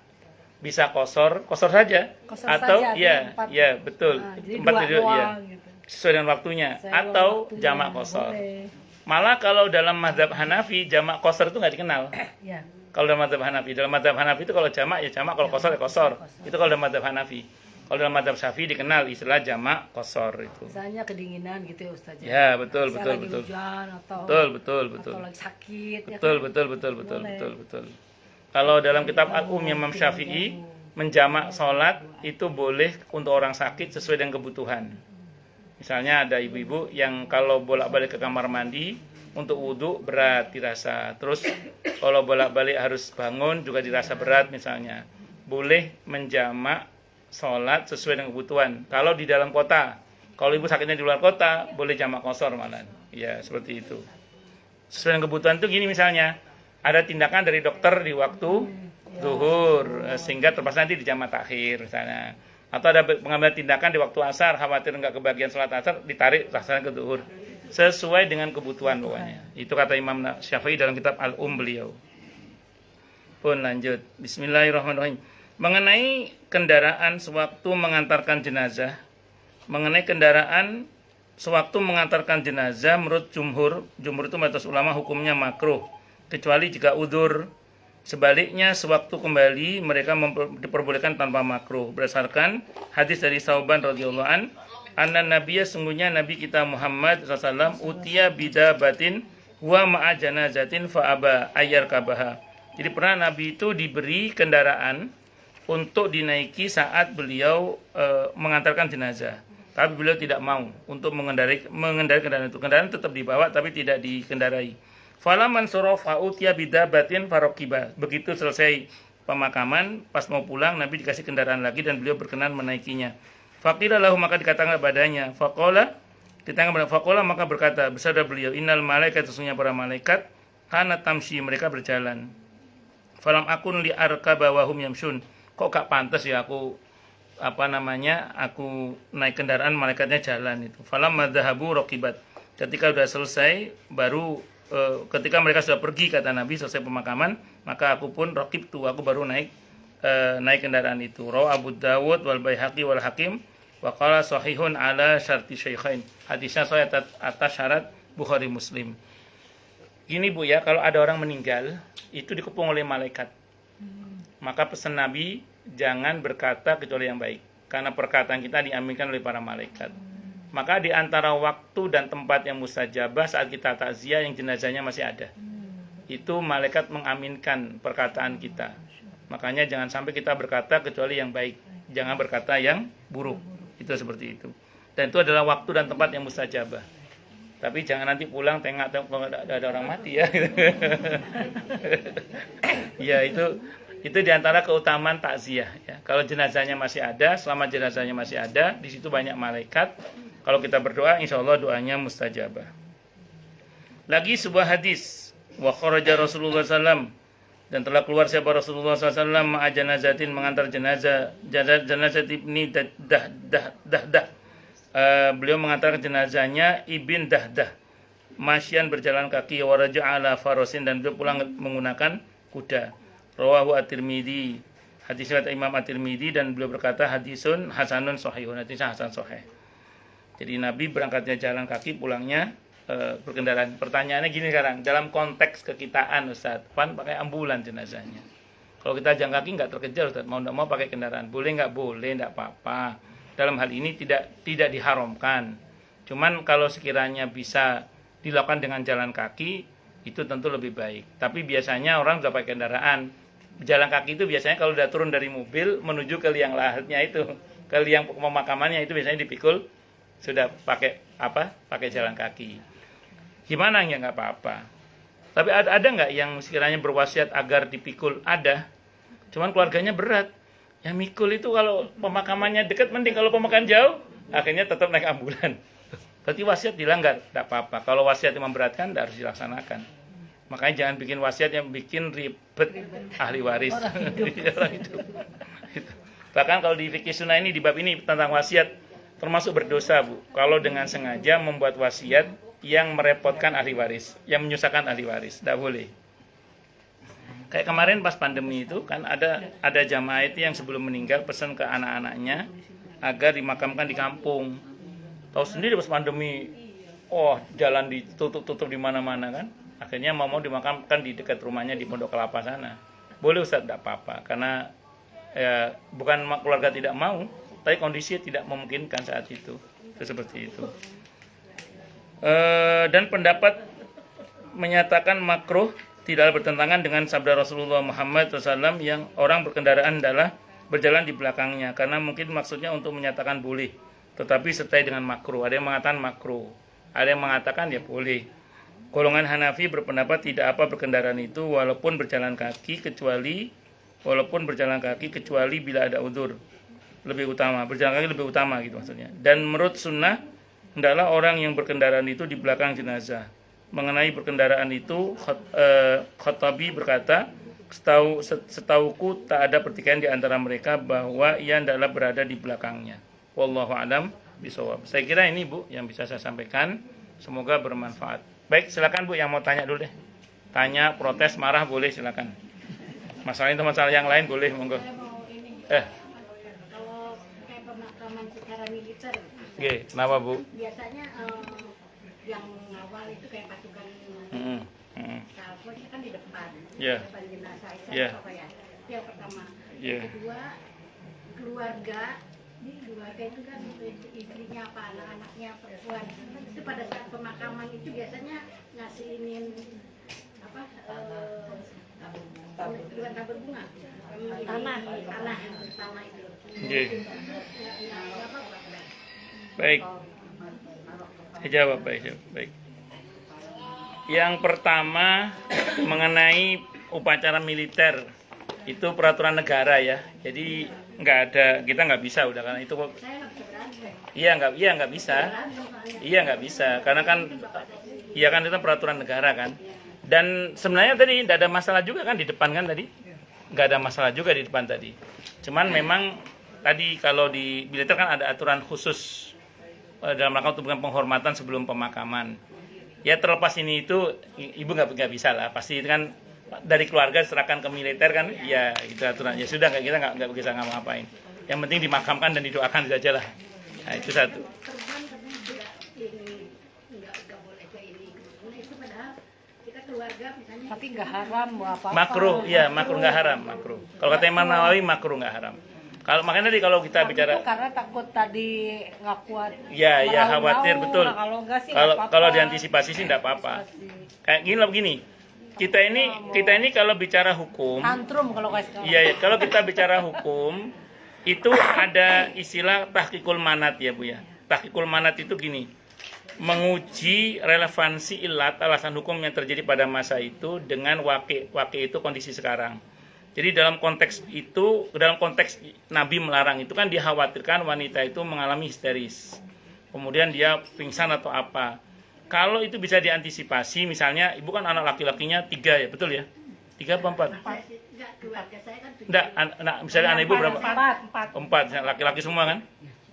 bisa qasar saja. Qasar Atau saja, ya, artinya 4. ya betul. Jadi 4 dua tidur ya. doang gitu. Sesuai dengan waktunya. Sesuai Atau waktunya, jamak qasar. boleh. Malah kalau dalam mazhab Hanafi jamak qasar itu nggak dikenal. Ya. Kalau dalam mazhab Hanafi itu kalau jamak ya jamak, kalau qasar ya qasar. Itu kalau dalam mazhab Hanafi. Kalau dalam mazhab Syafi'i dikenal istilah jamak qasar itu. Misalnya kedinginan gitu ya Ustaz. Ya, betul. Lagi hujan atau Betul. lagi sakit Betul. Boleh. Kalau dalam kitab Al-Um Imam Syafi'i menjamak sholat itu boleh untuk orang sakit sesuai dengan kebutuhan. Misalnya ada ibu-ibu yang kalau bolak-balik ke kamar mandi untuk wudhu berat dirasa. Terus kalau bolak-balik harus bangun juga dirasa berat misalnya. Boleh menjamak sholat sesuai dengan kebutuhan. Kalau di dalam kota, kalau ibu sakitnya di luar kota, boleh jamak qasar malah. Ya, seperti itu. Sesuai dengan kebutuhan itu gini misalnya, ada tindakan dari dokter di waktu zuhur, sehingga terpaksa nanti di jamak takhir misalnya. Atau ada pengambilan tindakan di waktu asar, khawatir nggak kebagian sholat asar, ditarik laksana ke zuhur. Sesuai dengan kebutuhan pokoknya. Itu kata Imam Syafi'i dalam kitab Al-Um beliau. Pun lanjut. Bismillahirrahmanirrahim. Mengenai kendaraan sewaktu mengantarkan jenazah, menurut jumhur itu mayoritas ulama hukumnya makruh, kecuali jika udzur. Sebaliknya sewaktu kembali mereka diperbolehkan tanpa makruh berdasarkan hadis dari Sauban radhiyallahu an, anna nabiyya sungguhnya nabi kita Muhammad sallallahu utiya bidabatin wa ma'a janazatin fa aba ayyar kabaha. Jadi pernah nabi itu diberi kendaraan untuk dinaiki saat beliau mengantarkan jenazah. Tapi beliau tidak mau untuk mengendarai kendaraan itu. Kendaraan tetap dibawa tapi tidak dikendarai. Falaman surafa utiya bidabatin farokiba. Begitu selesai pemakaman, pas mau pulang Nabi dikasih kendaraan lagi dan beliau berkenan menaikinya. Faqila lahu, maka dikatakan kepadanya, faqala maka berkata, bersabda beliau, innal malaikat, sesungguhnya para malaikat, kana tamshi, mereka berjalan. Falam akun li arkaba wa hum yamshun. Kok gak pantas ya aku naik kendaraan malaikatnya jalan itu. Falam madhahabu raqibat. Ketika sudah selesai baru ketika mereka sudah pergi, kata Nabi, selesai pemakaman, maka aku pun raqibtu, aku baru naik kendaraan itu. Rawi Abu Dawud wal Baihaqi wal Hakim wa qala sahihun ala syarti syaikhain. Hadisnya sahih atas syarat Bukhari Muslim. Gini Bu ya, kalau ada orang meninggal itu dikepung oleh malaikat. Maka pesan Nabi, jangan berkata kecuali yang baik, karena perkataan kita diaminkan oleh para malaikat. Maka di antara waktu dan tempat yang mustajabah saat kita takziah yang jenazahnya masih ada, itu malaikat mengaminkan perkataan kita. Makanya jangan sampai kita berkata kecuali yang baik, jangan berkata yang buruk. Itu seperti itu. Dan itu adalah waktu dan tempat yang mustajabah. Tapi jangan nanti pulang tengok ada orang mati ya. Ya, itu di antara keutamaan takziah ya. Kalau jenazahnya masih ada, selama jenazahnya masih ada, di situ banyak malaikat. Kalau kita berdoa, insya Allah doanya mustajabah. Lagi sebuah hadis, wa kharaja Rasulullah SAW, dan telah keluar siapa Rasulullah SAW ma'a janazatin, mengantar jenazah ibni Dahdah. Beliau mengantarkan jenazahnya ibn Dahdah, masyan berjalan kaki, wa raja'ala farosin, dan beliau pulang menggunakan kuda. Rawahu At-Tirmidzi, hadis riwayat Imam At-Tirmidzi, dan beliau berkata hadisun hasanun sahihun, hadisnya hasan sahih. Jadi Nabi berangkatnya jalan kaki, pulangnya berkendaraan. Pertanyaannya gini sekarang, dalam konteks kekitaan Ustaz, pan pakai ambulan jenazahnya. Kalau kita jalan kaki nggak terkejar Ustaz, mau nggak mau pakai kendaraan. Boleh nggak? Boleh, nggak apa-apa. Dalam hal ini tidak diharamkan. Cuman kalau sekiranya bisa dilakukan dengan jalan kaki, itu tentu lebih baik. Tapi biasanya orang sudah pakai kendaraan. Jalan kaki itu biasanya kalau sudah turun dari mobil menuju ke liang lahatnya itu, ke liang pemakamannya itu biasanya dipikul, sudah pakai jalan kaki. Gimana ya, nggak apa-apa. Tapi ada nggak yang sekiranya berwasiat agar dipikul? Ada. Cuman keluarganya berat. Yang mikul itu kalau pemakamannya dekat mending, kalau pemakaman jauh Akhirnya tetap naik ambulan. Berarti wasiat dilanggar, tidak apa-apa. Kalau wasiat yang memberatkan, tidak harus dilaksanakan. Makanya jangan bikin wasiat yang bikin ribet ahli waris. Orang hidup. Gitu. Bahkan kalau di fikih sunnah ini, di bab ini tentang wasiat, termasuk berdosa, Bu. Kalau dengan sengaja membuat wasiat yang merepotkan ahli waris, yang menyusahkan ahli waris, tidak boleh. Kayak kemarin pas pandemi itu kan ada jamaah itu yang sebelum meninggal pesan ke anak-anaknya agar dimakamkan di kampung. Tahu sendiri pas pandemi, jalan ditutup di mana-mana kan. Akhirnya mau dimakamkan di dekat rumahnya di Pondok Kelapa sana. Boleh Ustaz, tidak apa-apa, karena bukan keluarga tidak mau, tapi kondisi tidak memungkinkan saat itu. Itu seperti itu. Dan pendapat menyatakan makruh tidak bertentangan dengan sabda Rasulullah Muhammad SAW yang orang berkendaraan adalah berjalan di belakangnya, karena mungkin maksudnya untuk menyatakan boleh, tetapi sertai dengan makruh. Ada yang mengatakan makruh, ada yang mengatakan ya boleh. Golongan Hanafi berpendapat tidak apa berkendaraan itu walaupun berjalan kaki kecuali bila ada udzur lebih utama, berjalan kaki lebih utama gitu maksudnya. Dan menurut sunnah hendaklah orang yang berkendaraan itu di belakang jenazah. Mengenai berkendaraan itu Khattabi berkata, setauku tak ada pertikaian di antara mereka bahwa ia hendaklah berada di belakangnya. Wallahu a'lam bishawab. Saya kira ini Bu yang bisa saya sampaikan, semoga bermanfaat. Baik, silakan Bu yang mau tanya dulu deh. Tanya, protes, marah boleh, silakan. Masalah itu masalah yang lain boleh, monggo. Saya mau ini. Kalau kayak pemakaman secara militer, Kenapa Bu? biasanya yang awal itu kayak pasukan Salvonya kan di depan, depan jenazah itu apa ya? Itu yang pertama. Kedua, keluarga itu kan istrinya apa, anak-anaknya perempuan. Itu pada saat pemakaman itu biasanya ngasihin apa? Bukan tabur bunga, tanah itu. Baik. Jawab baik. Yang pertama mengenai upacara militer itu peraturan negara ya. Jadi kita nggak bisa udah karena itu. Iya nggak bisa karena kan itu peraturan negara kan. Dan sebenarnya tadi tidak ada masalah juga kan di depan kan tadi. Nggak ada masalah juga di depan tadi. Cuman memang tadi kalau di militer kan ada aturan khusus dalam rangka untuk penghormatan sebelum pemakaman. Ya terlepas ini itu ibu nggak bisa lah. Pasti itu kan dari keluarga serahkan ke militer kan. Ya itu aturan. Ya sudah kita nggak bisa ngapa-ngapain. Yang penting dimakamkan dan didoakan saja lah. Nah itu satu. Tapi nggak haram apa-apa. Makruh nggak haram, makruh. Kalau kata Imam Nawawi makruh nggak haram. Kalau makanya tadi kalau kita bicara karena takut tadi nggak kuat. Ya khawatir betul. Nah, kalau nggak sih kalau diantisipasi sih nggak apa-apa. Kayak begini. Kita ini kalau bicara hukum. Tantrum kalau kayak sekarang. Iya, kalau kita bicara hukum itu ada istilah tahqiqul manat ya Bu ya. Tahqiqul manat itu gini. Menguji relevansi ilat alasan hukum yang terjadi pada masa itu dengan waqi itu kondisi sekarang. Jadi dalam konteks Nabi melarang itu kan dikhawatirkan wanita itu mengalami histeris. Kemudian dia pingsan atau apa. Kalau itu bisa diantisipasi, misalnya ibu kan anak laki-lakinya 3 ya, betul ya? 3 apa 4? Enggak, misalnya anak ibu berapa? 4, laki-laki semua kan?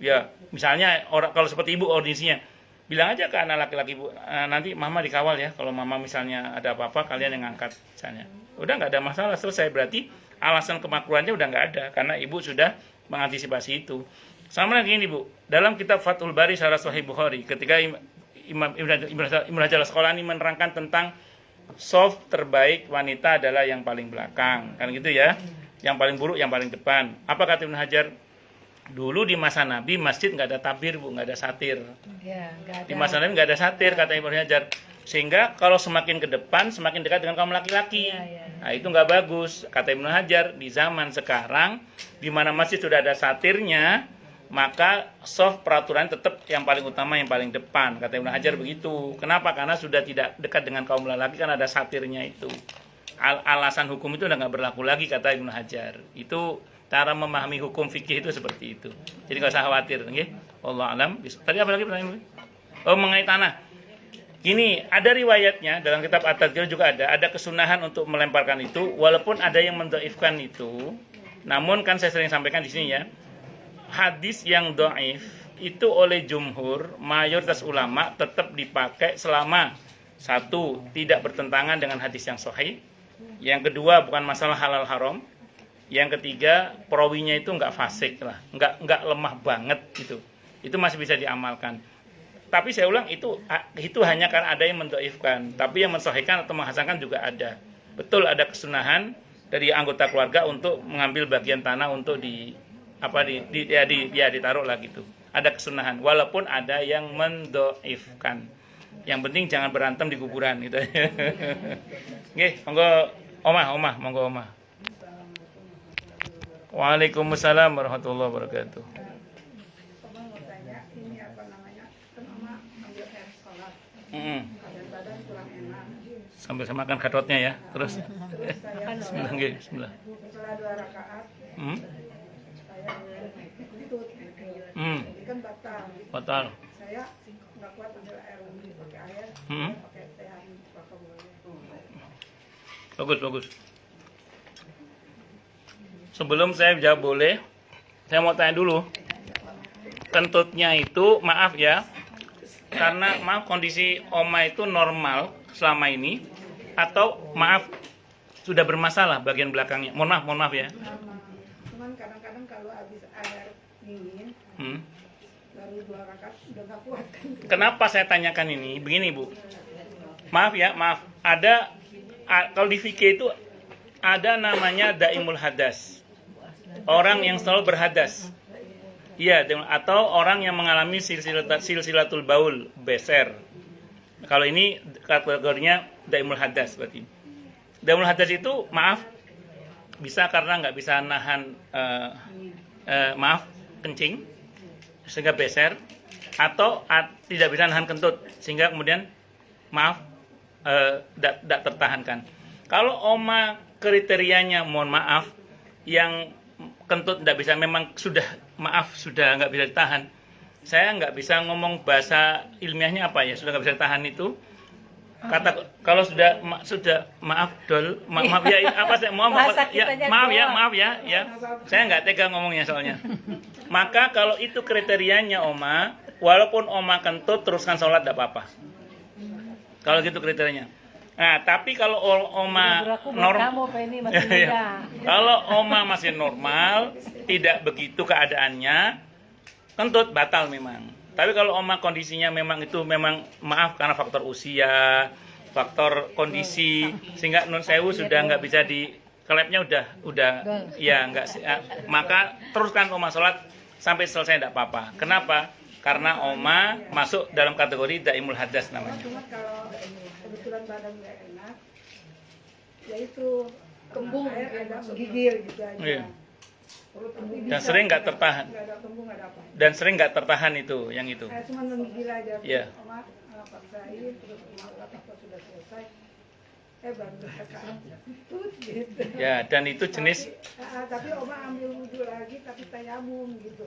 Ya, misalnya kalau seperti ibu audisinya, bilang aja ke anak laki-laki ibu, nanti mama dikawal ya, kalau mama misalnya ada apa-apa kalian yang ngangkat misalnya. Udah nggak ada masalah, selesai. Berarti alasan kemakruhannya udah nggak ada karena ibu sudah mengantisipasi itu. Sama lagi ini Bu, dalam kitab Fathul Bari Syarah Sahih Bukhari, ketika Imam Ibnu Hajar Al-Asqalani menerangkan tentang soft terbaik wanita adalah yang paling belakang, kan gitu ya. Yang paling buruk yang paling depan. Apa kata Ibnu Hajar? Dulu di masa Nabi masjid nggak ada tabir Bu, nggak ada satir. Ya, di masa Nabi nggak ada satir kata Ibnu Hajar. Sehingga kalau semakin ke depan semakin dekat dengan kaum laki-laki. Nah itu nggak bagus kata Ibnu Hajar. Di zaman sekarang di mana masjid sudah ada satirnya, maka soft peraturan tetap yang paling utama yang paling depan kata Ibnu Hajar begitu. Kenapa? Karena sudah tidak dekat dengan kaum laki-laki kan ada satirnya itu. Alasan hukum itu udah nggak berlaku lagi kata Ibnu Hajar. Itu Cara memahami hukum fikih itu seperti itu. Jadi nggak usah khawatir, nggih. Wallahu alam. Tadi apa lagi pertanyaan? Oh, mengenai tanah. Gini, ada riwayatnya dalam kitab At-Tadhkirah juga ada kesunahan untuk melemparkan itu, walaupun ada yang mendhaifkan itu. Namun kan saya sering sampaikan di sini ya, hadis yang dhaif itu oleh jumhur, mayoritas ulama tetap dipakai selama satu, tidak bertentangan dengan hadis yang sahih. Yang kedua, bukan masalah halal haram. Yang ketiga, perawinya itu enggak fasik lah, enggak lemah banget gitu. Itu masih bisa diamalkan. Tapi saya ulang, itu hanya karena ada yang mendhaifkan, tapi yang mensahihkan atau menghasankan juga ada. Betul, ada kesunahan dari anggota keluarga untuk mengambil bagian tanah untuk ditaruh lah gitu. Ada kesunahan, walaupun ada yang mendhaifkan. Yang penting jangan berantem di kuburan gitu. Nggih, monggo omah, monggo omah. Waalaikumsalam warahmatullahi wabarakatuh. Abang mau tanya, ini apa namanya? Kan Oma ambil air sholat, badan kurang enak. Sambil saya makan katotnya ya, terus. Terus saya Bismillah, nggih, bismillah. setelah 2 rakaat, saya kentut gitu. Jadi kan Batal. Saya nggak kuat ambil air wudhu pakai air, pakai teh apakah boleh? Bagus. Sebelum saya jawab boleh, saya mau tanya dulu. Kentutnya itu, maaf ya, karena kondisi Oma itu normal selama ini, atau maaf sudah bermasalah bagian belakangnya. Mohon maaf ya. Cuman kadang-kadang kalau habis air dingin, baru 2 rakaat udah nggak kuat kan. Kenapa saya tanyakan ini? Begini Bu, maaf. Ada kalau di fikih itu ada namanya daimul hadas. Orang yang selalu berhadas. Iya, atau orang yang mengalami silsilatul baul, beser. Kalau ini kategorinya daimul hadas berarti. Daimul hadas itu maaf bisa karena nggak bisa nahan kencing sehingga beser, atau tidak bisa nahan kentut sehingga kemudian tidak tertahankan. Kalau Oma kriterianya mohon maaf yang kentut tidak bisa, memang sudah nggak bisa ditahan. Saya nggak bisa ngomong bahasa ilmiahnya apa ya, sudah nggak bisa ditahan itu. Kalau sudah maaf ya, apa saya maaf ya, saya nggak tega ngomongnya soalnya. Maka kalau itu kriterianya Oma, walaupun Oma kentut teruskan sholat tidak apa-apa. Kalau gitu kriterianya. Nah, tapi kalau Oma normal, kalau Oma masih normal, tidak begitu keadaannya, kentut batal memang. Tapi kalau Oma kondisinya memang maaf karena faktor usia, faktor kondisi, sehingga nun sewu sudah nggak bisa di kelepnya udah ya nggak, maka teruskan Oma sholat sampai selesai tidak apa-apa. Kenapa? Karena Oma masuk dalam kategori daimul hadas namanya. Cuma kalau kebetulan badan nggak enak, yaitu kembung air agak menggigil gitu aja. Iya. Dan Bisa, sering nggak tertahan. Nggak ada kembung, nggak ada apa. Dan sering nggak tertahan itu, yang itu. Saya cuma menggigil aja. Iya. Oma paksain, terus Oma lihat apa sudah selesai. Baru rakaat tut gitu. Ya, dan itu jenis. Tapi Oma ambil wudhu lagi, tapi tayamum gitu.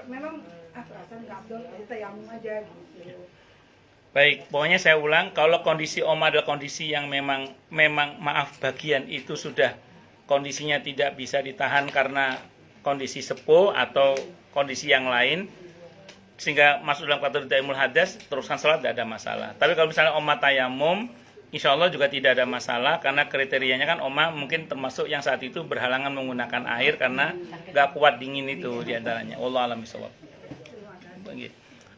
Memang perasaan nggak abdol, tayamum aja gitu. Baik, pokoknya saya ulang, kalau kondisi Oma adalah kondisi yang memang maaf bagian itu sudah kondisinya tidak bisa ditahan karena kondisi sepuh atau kondisi yang lain sehingga masuk dalam kategori daimul hadas, teruskan sholat tidak ada masalah. Tapi kalau misalnya Oma tayamum, insya Allah juga tidak ada masalah karena kriterianya kan Oma mungkin termasuk yang saat itu berhalangan menggunakan air karena nggak kuat dingin itu diantaranya. Wallahu a'lam bishawab.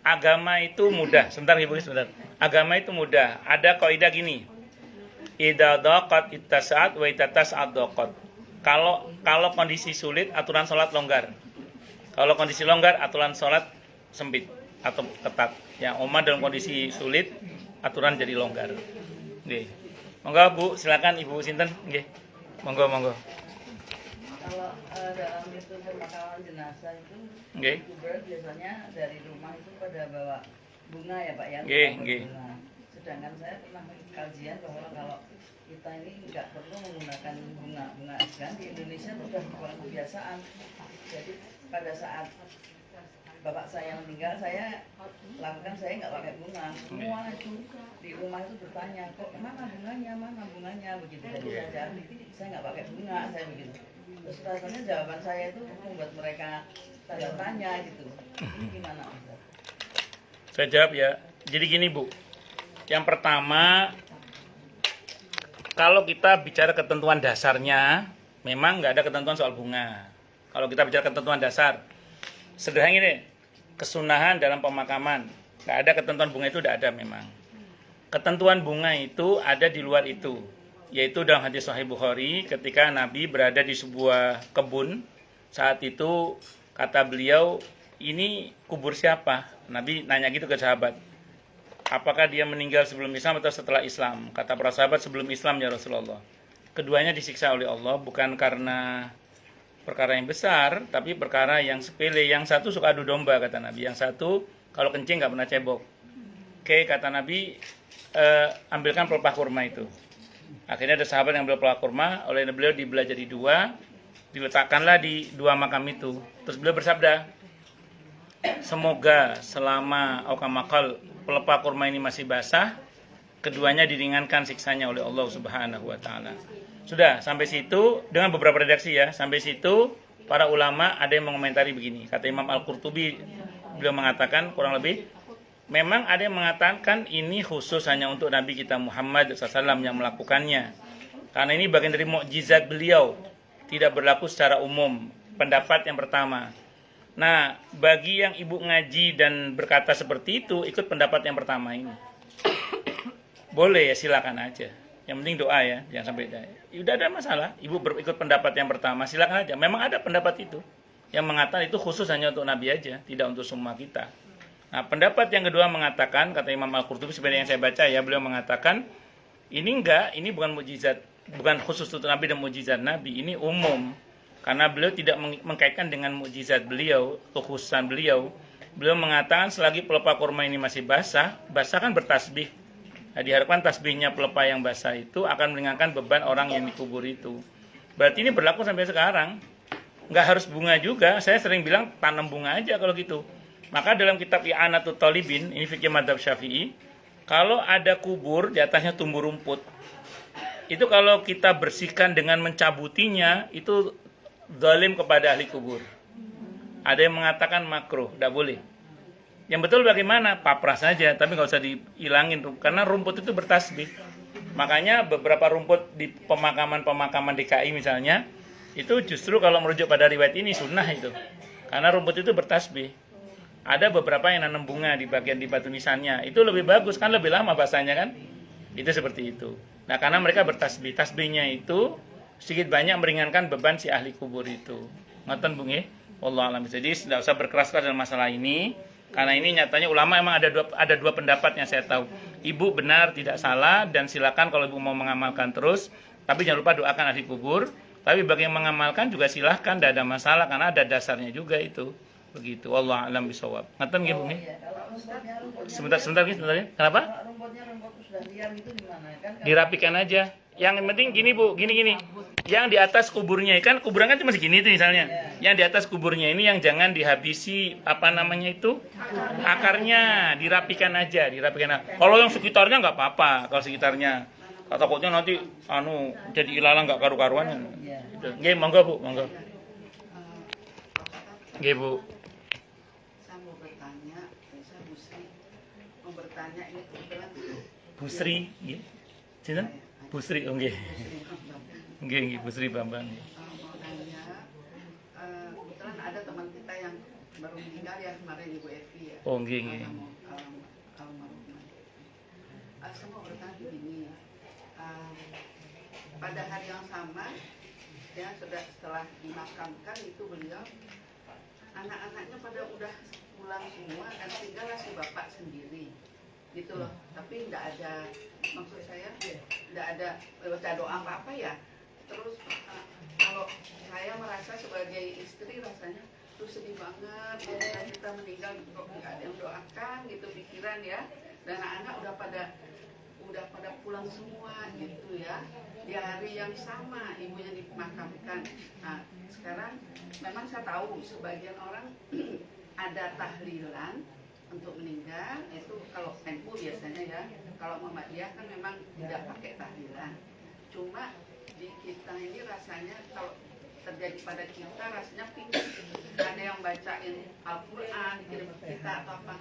Agama itu mudah. Sebentar Ibu, sebentar. Agama itu mudah. Ada kaidah gini. Idza daqat ittasa'at wa itatas'ad daqat. Kalau kondisi sulit, aturan sholat longgar. Kalau kondisi longgar, aturan sholat sempit atau ketat. Ya, Oma dalam kondisi sulit, aturan jadi longgar. Nggih. Monggo Bu, silakan Ibu sinten? Nggih. Monggo. Kalau dalam itu pemakaman jenazah itu, biasanya dari rumah itu pada bawa bunga ya Pak ya? Nggih. Bunga. sedangkan saya pernah kajian bahwa kalau kita ini nggak perlu menggunakan bunga asgan di Indonesia itu sudah bukan kebiasaan. Jadi pada saat bapak saya meninggal, saya lakukan saya nggak pakai bunga. Semua itu di rumah itu bertanya, kok mana bunganya begitu. Jadi saya nggak pakai bunga, saya begitu. Terus rasanya jawaban saya itu membuat mereka tanda tanya gitu. Ini gimana Ustaz? Saya jawab ya. Jadi gini Bu, yang pertama, kalau kita bicara ketentuan dasarnya, memang nggak ada ketentuan soal bunga. Kalau kita bicara ketentuan dasar, sederhana ini, kesunahan dalam pemakaman, nggak ada ketentuan bunga itu, tidak ada memang. Ketentuan bunga itu ada di luar itu, yaitu dalam hadis Sahih Bukhari, ketika Nabi berada di sebuah kebun, saat itu kata beliau, ini kubur siapa? Nabi nanya gitu ke sahabat, apakah dia meninggal sebelum Islam atau setelah Islam? Kata para sahabat, sebelum Islam ya Rasulullah. Keduanya disiksa oleh Allah bukan karena perkara yang besar, tapi perkara yang sepele. Yang satu suka adu domba, kata Nabi. Yang satu kalau kencing nggak pernah cebok. Oke, kata Nabi, ambilkan pelepah kurma itu. Akhirnya ada sahabat yang ambil pelepah kurma, oleh beliau dibelah jadi dua, diletakkanlah di dua makam itu. Terus beliau bersabda, semoga selama aukamakal pelepah kurma ini masih basah, keduanya diringankan siksanya oleh Allah Subhanahu wa taala. Sudah, sampai situ dengan beberapa redaksi ya. Sampai situ para ulama ada yang mengomentari begini. Kata Imam Al-Qurtubi, beliau mengatakan kurang lebih, memang ada yang mengatakan ini khusus hanya untuk Nabi kita Muhammad SAW yang melakukannya. Karena ini bagian dari mukjizat beliau, tidak berlaku secara umum. Pendapat yang pertama. Nah, bagi yang ibu ngaji dan berkata seperti itu, ikut pendapat yang pertama ini. Boleh ya, silakan aja. Yang penting doa ya, jangan sampai udah ada masalah. Ibu ikut pendapat yang pertama, silakan aja. Memang ada pendapat itu yang mengatakan itu khusus hanya untuk Nabi aja, tidak untuk semua kita. Nah, pendapat yang kedua mengatakan, kata Imam Al-Qurtubi seperti yang saya baca ya, beliau mengatakan ini bukan mukjizat, bukan khusus untuk Nabi dan mukjizat Nabi, ini umum. Karena beliau tidak mengkaitkan dengan mukjizat beliau, kekhususan beliau. Beliau mengatakan selagi pelepah kurma ini masih basah kan bertasbih. Nah, diharapkan tasbihnya pelepah yang basah itu akan meringankan beban orang yang dikubur itu. Berarti ini berlaku sampai sekarang. Nggak harus bunga juga. Saya sering bilang tanam bunga aja kalau gitu. Maka dalam kitab I'anatul Talibin, ini fikih madzhab Syafi'i, kalau ada kubur di atasnya tumbuh rumput, itu kalau kita bersihkan dengan mencabutinya, itu zalim kepada ahli kubur. Ada yang mengatakan makruh, tidak boleh. Yang betul bagaimana? Papras saja, tapi nggak usah dihilangin, karena rumput itu bertasbih. Makanya beberapa rumput di pemakaman DKI misalnya, itu justru kalau merujuk pada riwayat ini sunnah itu, karena rumput itu bertasbih. Ada beberapa yang nanam bunga di bagian di batu nisannya, itu lebih bagus kan, lebih lama basahnya kan, itu seperti itu. Nah, karena mereka bertasbih, tasbihnya itu sedikit banyak meringankan beban si ahli kubur itu. Ngoten Bu nggih? Wallahu a'lam. Jadi tidak usah berkeras-keras dalam masalah ini, karena ini nyatanya ulama emang ada dua pendapat yang saya tahu. Ibu benar tidak salah, dan silakan kalau ibu mau mengamalkan terus, tapi jangan lupa doakan ahli kubur. Tapi bagi yang mengamalkan juga silahkan, tidak ada masalah karena ada dasarnya juga itu. Begitu. Wallahu a'lam bishawab. Ngoten nggih Bu nggih? Sebentar ya. Kenapa? Rumput sudah liar itu gimana? Kan Dirapikan aja. Yang penting gini Bu, gini. Yang di atas kuburnya, kan kuburan kan cuma segini tuh misalnya. Yang di atas kuburnya ini yang jangan dihabisi akarnya, dirapikan aja. Kalau yang sekitarnya nggak apa-apa, kalau sekitarnya. Takutnya nanti jadi ilalang nggak karu-karuan. Nggih, monggo Bu, monggo. Nggih Bu. Saya mau bertanya, saya mau bertanya ini kebetulan Busri, nggih. Sinten? Busri, nggih. Nggih, Busri Bambang. mau nanya, kebetulan ada teman kita yang baru meninggal ya kemarin, Ibu Evi ya. Oh, nggih. Almarhumah. Saya mau bertanya begini, pada hari yang sama, ya setelah dimakamkan itu beliau, anak-anaknya pada udah pulang semua dan tinggallah si bapak sendiri, gitu loh. Tapi tidak ada, maksud saya tidak ada baca doa apa-apa ya. Terus kalau saya merasa sebagai istri rasanya tuh sedih banget, karena kita meninggal kok nggak ada yang doakan gitu pikiran ya. Dan anak-anak udah pada pulang semua gitu ya. Di hari yang sama ibunya dimakamkan. Nah, sekarang memang saya tahu sebagian orang ada tahlilan untuk meninggal, itu kalau NU biasanya ya. Kalau Muhammadiyah kan memang tidak pakai tahlilan. Cuma di kita ini rasanya kalau terjadi pada kita rasanya pingin. Ada yang bacain Al-Quran dikirim ke kita atau apa.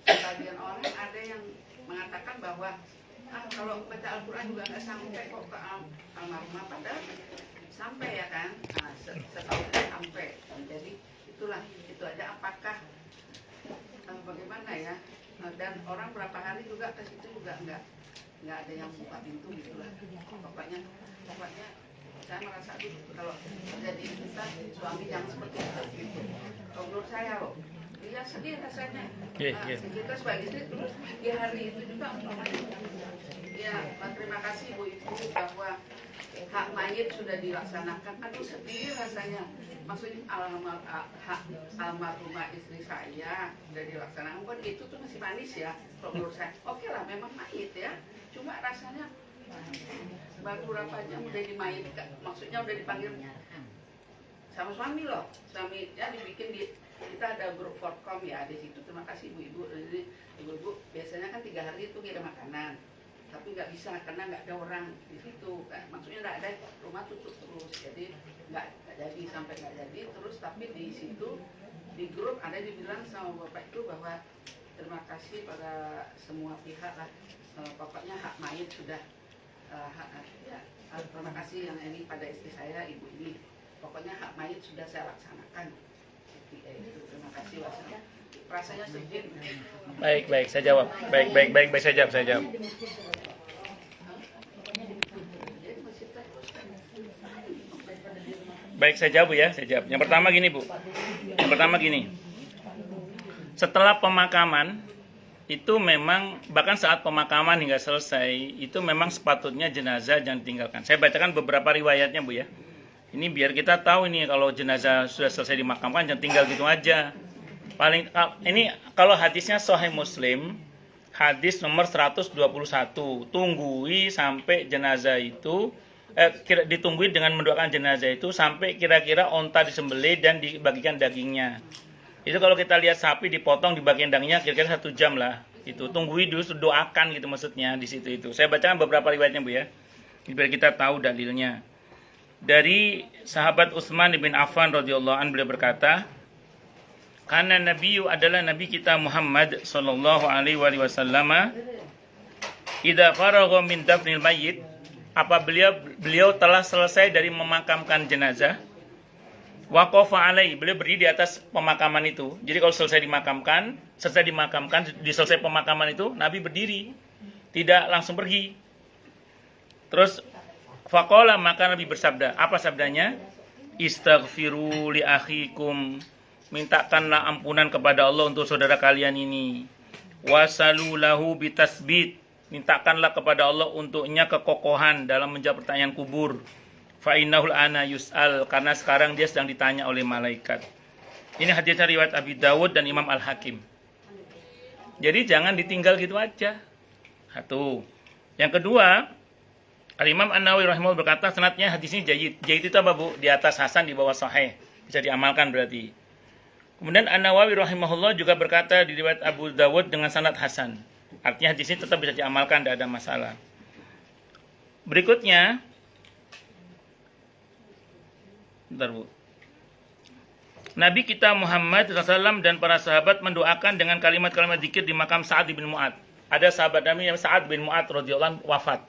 Sebagian orang ada yang mengatakan bahwa kalau baca Al-Quran juga nggak sampai kok ke almarhumah, padahal sampai ya kan. Nah, setahu saya sampai. Jadi itulah, itu aja. Apakah bagaimana ya, dan orang berapa hari juga ke situ juga nggak ada yang buka pintu gitulah. Pokoknya saya merasa kalau jadi kita suami yang seperti itu gitu. Kalau menurut saya loh, dia sedih rasanya. Kita sebagai istri terus di hari itu juga ya terima kasih Ibu bahwa hak mayit sudah dilaksanakan. Aduh sedih rasanya. Maksudnya almarhumah istri saya sudah dilaksanakan. Kan itu tuh masih manis ya kalau menurut saya. Oke lah memang mayit ya. Cuma rasanya baru berapa jam udah dimayitkan, maksudnya udah dipanggil sama suami loh, suami ya dibikin kita ada grup Forkom ya di situ. Terima kasih ibu-ibu. Jadi ibu-ibu biasanya kan 3 hari itu ngirim makanan, tapi nggak bisa karena nggak ada orang di situ. Maksudnya nggak ada, rumah tutup terus, jadi nggak jadi sampai nggak jadi terus. Tapi di situ di grup ada dibilang sama bapak itu bahwa terima kasih pada semua pihak lah. Pokoknya hak mayit sudah terima kasih yang ini pada istri saya ibu ini. Pokoknya hak mayit sudah saya laksanakan. Terima kasih wasanya. Rasanya sedih. Baik, saya jawab. Baik, saya jawab. Baik, saya jawab ya, Yang pertama gini, setelah pemakaman itu memang bahkan saat pemakaman hingga selesai itu memang sepatutnya jenazah jangan ditinggalkan. Saya bacakan beberapa riwayatnya Bu ya. Ini biar kita tahu ini kalau jenazah sudah selesai dimakamkan jangan tinggal gitu aja. Ini kalau hadisnya Sahih Muslim, hadis nomor 121. Tunggui sampai jenazah itu ditungguin dengan mendoakan jenazah itu sampai kira-kira onta disembelih dan dibagikan dagingnya. Itu kalau kita lihat sapi dipotong dibagikan dagingnya kira-kira 1 jam lah. Itu tunggui dulu, doakan gitu maksudnya di situ itu. Saya bacakan beberapa riwayatnya Bu ya. Biar kita tahu dalilnya. Dari sahabat Utsman bin Affan radhiyallahu anhu beliau berkata, karena Nabi adalah Nabi kita Muhammad sallallahu alaihi wasallam, idza faragha min dafnil mayyit, apabila beliau telah selesai dari memakamkan jenazah, waqafa alaihi, beliau berdiri di atas pemakaman itu. Jadi kalau selesai dimakamkan, selesai pemakaman itu, Nabi berdiri, tidak langsung pergi. Terus faqala, maka Nabi bersabda, apa sabdanya? Istaghfiru li akhikum, mintakanlah ampunan kepada Allah untuk saudara kalian ini. Wasalu lahu bitasbit, mintakanlah kepada Allah untuknya kekokohan dalam menjawab pertanyaan kubur. Fa innahul ana yus'al, karena sekarang dia sedang ditanya oleh malaikat. Ini hadisnya riwayat Abi Dawud dan Imam Al-Hakim. Jadi jangan ditinggal gitu aja. Satu. Yang kedua, Al-Imam An-Nawawi rahimahullah berkata sanadnya hadis ini jayyid. Jayyid itu apa Bu? Di atas hasan, di bawah sahih. Bisa diamalkan berarti. Kemudian An-Nawawi rahimahullah juga berkata di riwayat Abu Dawud dengan sanad hasan. Artinya hadis ini tetap bisa diamalkan, tidak ada masalah. Berikutnya, bentar Bu. Nabi kita Muhammad SAW dan para sahabat mendoakan dengan kalimat-kalimat zikir di makam Sa'ad bin Mu'ad. Ada sahabat Nabi yang Sa'ad bin Mu'ad radhiyallahu anhu wafat.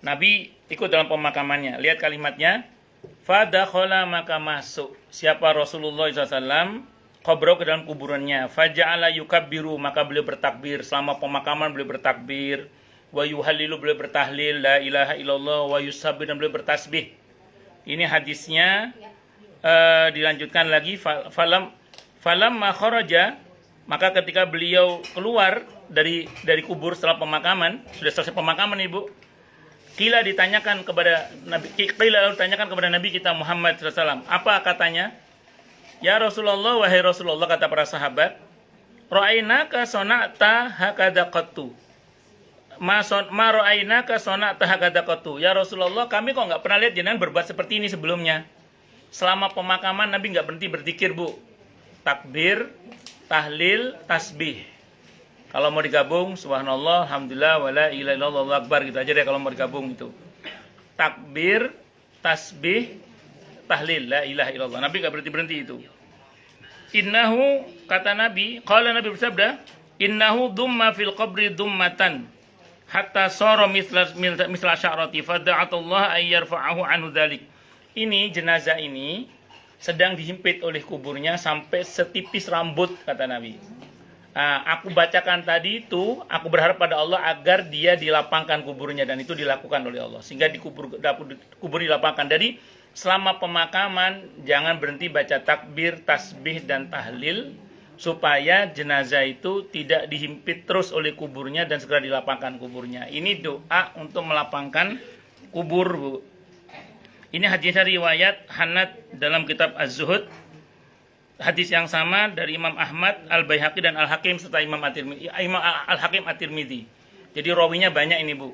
Nabi ikut dalam pemakamannya. Lihat kalimatnya. Fadakhala, maka masuk siapa Rasulullah SAW qabrah ke dalam kuburannya. Faja'ala yukabbiru, maka beliau bertakbir. Selama pemakaman beliau bertakbir. Wa yuhallilu, beliau bertahlil. La ilaha illallah. Wa yusabbih, dan beliau bertasbih. Ini hadisnya. Dilanjutkan lagi. Falam ma kharaja, maka ketika beliau keluar dari kubur setelah pemakaman, sudah selesai pemakaman Ibu. Qila ditanyakan kepada Nabi kita Muhammad SAW. Apa katanya? Ya Rasulullah, wahai Rasulullah, kata para sahabat, ra'ainaka sona'ta hakada qattu. Ma ra'ainaka sona'ta hakada qattu. Ya Rasulullah, kami kok nggak pernah lihat jenengan berbuat seperti ini sebelumnya. Selama pemakaman Nabi nggak berhenti berzikir, Bu. Takbir, tahlil, tasbih. Kalau mau digabung, subhanallah, alhamdulillah, wala ilaha illallah, Allahu akbar, gitu aja deh kalau mau digabung itu. Takbir, tasbih, tahlil, la ilaha illallah. Nabi nggak berhenti itu. Innahu, kata Nabi, qala Nabi bersabda, innahu dumma fil qabri dummatan hatta sara misla sya'rati fada'atullah ay yarfa'ahu anhu dzalik. Ini jenazah ini sedang dihimpit oleh kuburnya sampai setipis rambut, kata Nabi. Nah, aku bacakan tadi itu, aku berharap pada Allah agar dia dilapangkan kuburnya, dan itu dilakukan oleh Allah sehingga kubur dilapangkan. Jadi selama pemakaman jangan berhenti baca takbir, tasbih dan tahlil supaya jenazah itu tidak dihimpit terus oleh kuburnya dan segera dilapangkan kuburnya. Ini doa untuk melapangkan kubur, Bu. Ini hadisnya riwayat Hanad dalam kitab Az-Zuhud. Hadis yang sama dari Imam Ahmad, Al-Baihaqi dan Al-Hakim serta Imam Al-Hakim At-Tirmidzi. Jadi rawinya banyak ini, Bu.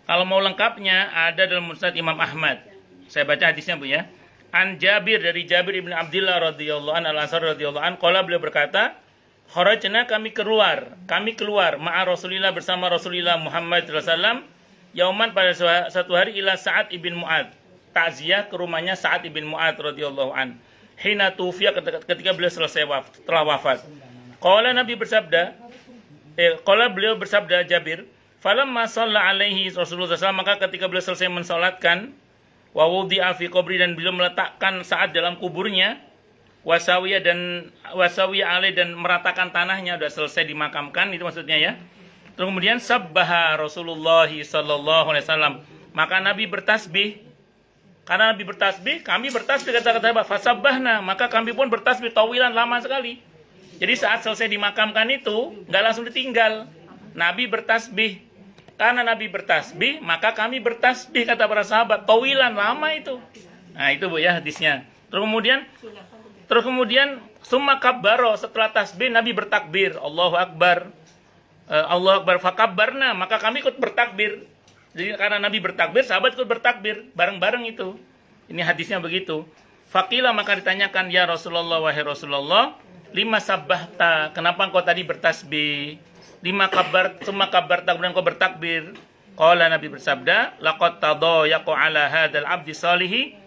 Kalau mau lengkapnya ada dalam Musnad Imam Ahmad. Saya baca hadisnya, Bu, ya. An Jabir, dari Jabir ibn Abdullah radhiyallahu an al-Ansari radhiyallahu an, qala, beliau berkata, kharajna, kami keluar ma'a Rasulillah, bersama Rasulullah Muhammad sallallahu alaihi wasallam, yauman, pada satu hari, ila Sa'ad ibn Mu'ad, takziah ke rumahnya Sa'ad ibn Mu'ad radhiyallahu an. Hina tufiya, ketika beliau telah wafat. Qala, Nabi bersabda, beliau bersabda, Jabir, falamma shalla alaihi Rasulullah SAW, maka ketika beliau selesai mensolatkan, wa wudi'a fi qabri, dan beliau meletakkan Sa'ad dalam kuburnya, wasawiya alaih, dan meratakan tanahnya, sudah selesai dimakamkan, itu maksudnya, ya. Terus kemudian sabbaha Rasulullah sallallahu alaihi wasallam, maka Nabi bertasbih. Karena Nabi bertasbih, kami bertasbih, kata-kata fasabbahna, maka kami pun bertasbih tawilan, lama sekali. Jadi saat selesai dimakamkan itu nggak langsung ditinggal. Nabi bertasbih. Karena Nabi bertasbih, maka kami bertasbih, kata para sahabat, tawilan, lama itu. Nah, itu, Bu, ya, hadisnya. Terus kemudian summa kabbaro, setelah tasbih Nabi bertakbir, Allahu akbar. Allahu akbar, fakabbarna, maka kami ikut bertakbir. Jadi karena Nabi bertakbir, sahabat ikut bertakbir bareng-bareng itu. Ini hadisnya begitu. Faqila, maka ditanyakan, ya Rasulullah, wahai Rasulullah, lima sabbahta, kenapa engkau tadi bertasbih? Lima kabar, semua kabar kemudian engkau bertakbir. Qala, Nabi bersabda, laqad tadayaqu ala hadzal abdi salihi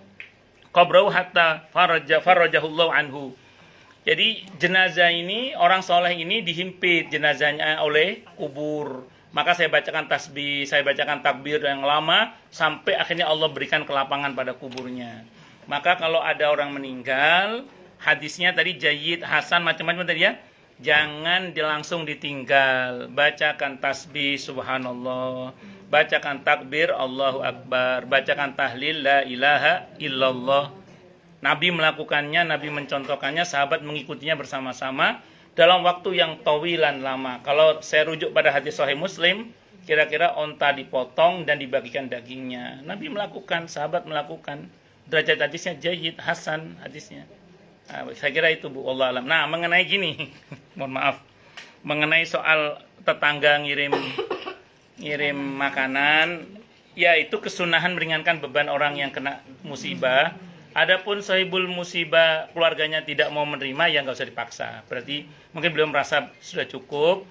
qabrau hatta farajahullahu anhu. Jadi jenazah ini, orang soleh ini dihimpit jenazahnya oleh kubur. Maka saya bacakan tasbih, saya bacakan takbir yang lama, sampai akhirnya Allah berikan kelapangan pada kuburnya. Maka kalau ada orang meninggal, hadisnya tadi jayyid, hasan, macam-macam tadi, ya. Jangan langsung ditinggal. Bacakan tasbih, subhanallah. Bacakan takbir, Allahu akbar. Bacakan tahlil, la ilaha illallah. Nabi melakukannya, Nabi mencontohkannya, sahabat mengikutinya bersama-sama dalam waktu yang tawilan, lama. Kalau saya rujuk pada hadis Sahih Muslim, kira-kira onta dipotong dan dibagikan dagingnya. Nabi melakukan, sahabat melakukan. Derajat hadisnya jayyid, hasan hadisnya. Nah, saya kira itu, Bu, Allah alam. Nah, mengenai gini, mohon maaf, mengenai soal tetangga ngirim makanan, ya itu kesunahan meringankan beban orang yang kena musibah. Adapun sahibul musibah keluarganya tidak mau menerima, ya nggak usah dipaksa. Berarti mungkin beliau merasa sudah cukup.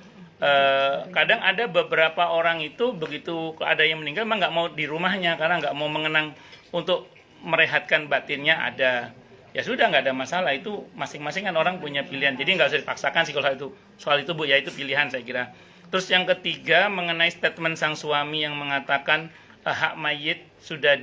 Kadang ada beberapa orang itu begitu ada yang meninggal, memang nggak mau di rumahnya karena nggak mau mengenang, untuk merehatkan batinnya ada. Ya sudah, nggak ada masalah, itu masing-masing kan orang punya pilihan. Jadi nggak usah dipaksakan sih kalau soal itu, Bu, ya itu pilihan saya kira. Terus yang ketiga mengenai statement sang suami yang mengatakan hak mayit sudah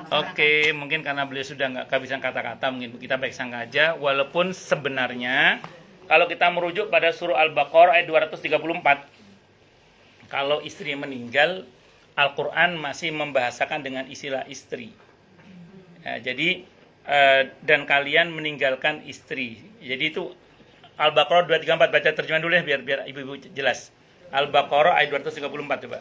Oke, mungkin karena beliau sudah nggak kehabisan kata-kata, mungkin kita baik sangka aja. Walaupun sebenarnya kalau kita merujuk pada surah Al-Baqarah ayat 234, kalau istri meninggal, Al-Quran masih membahasakan dengan istilah istri. Ya, jadi dan kalian meninggalkan istri. Jadi itu Al-Baqarah 234, baca terjemahan dulu ya biar ibu-ibu jelas. Al-Baqarah ayat 234 coba.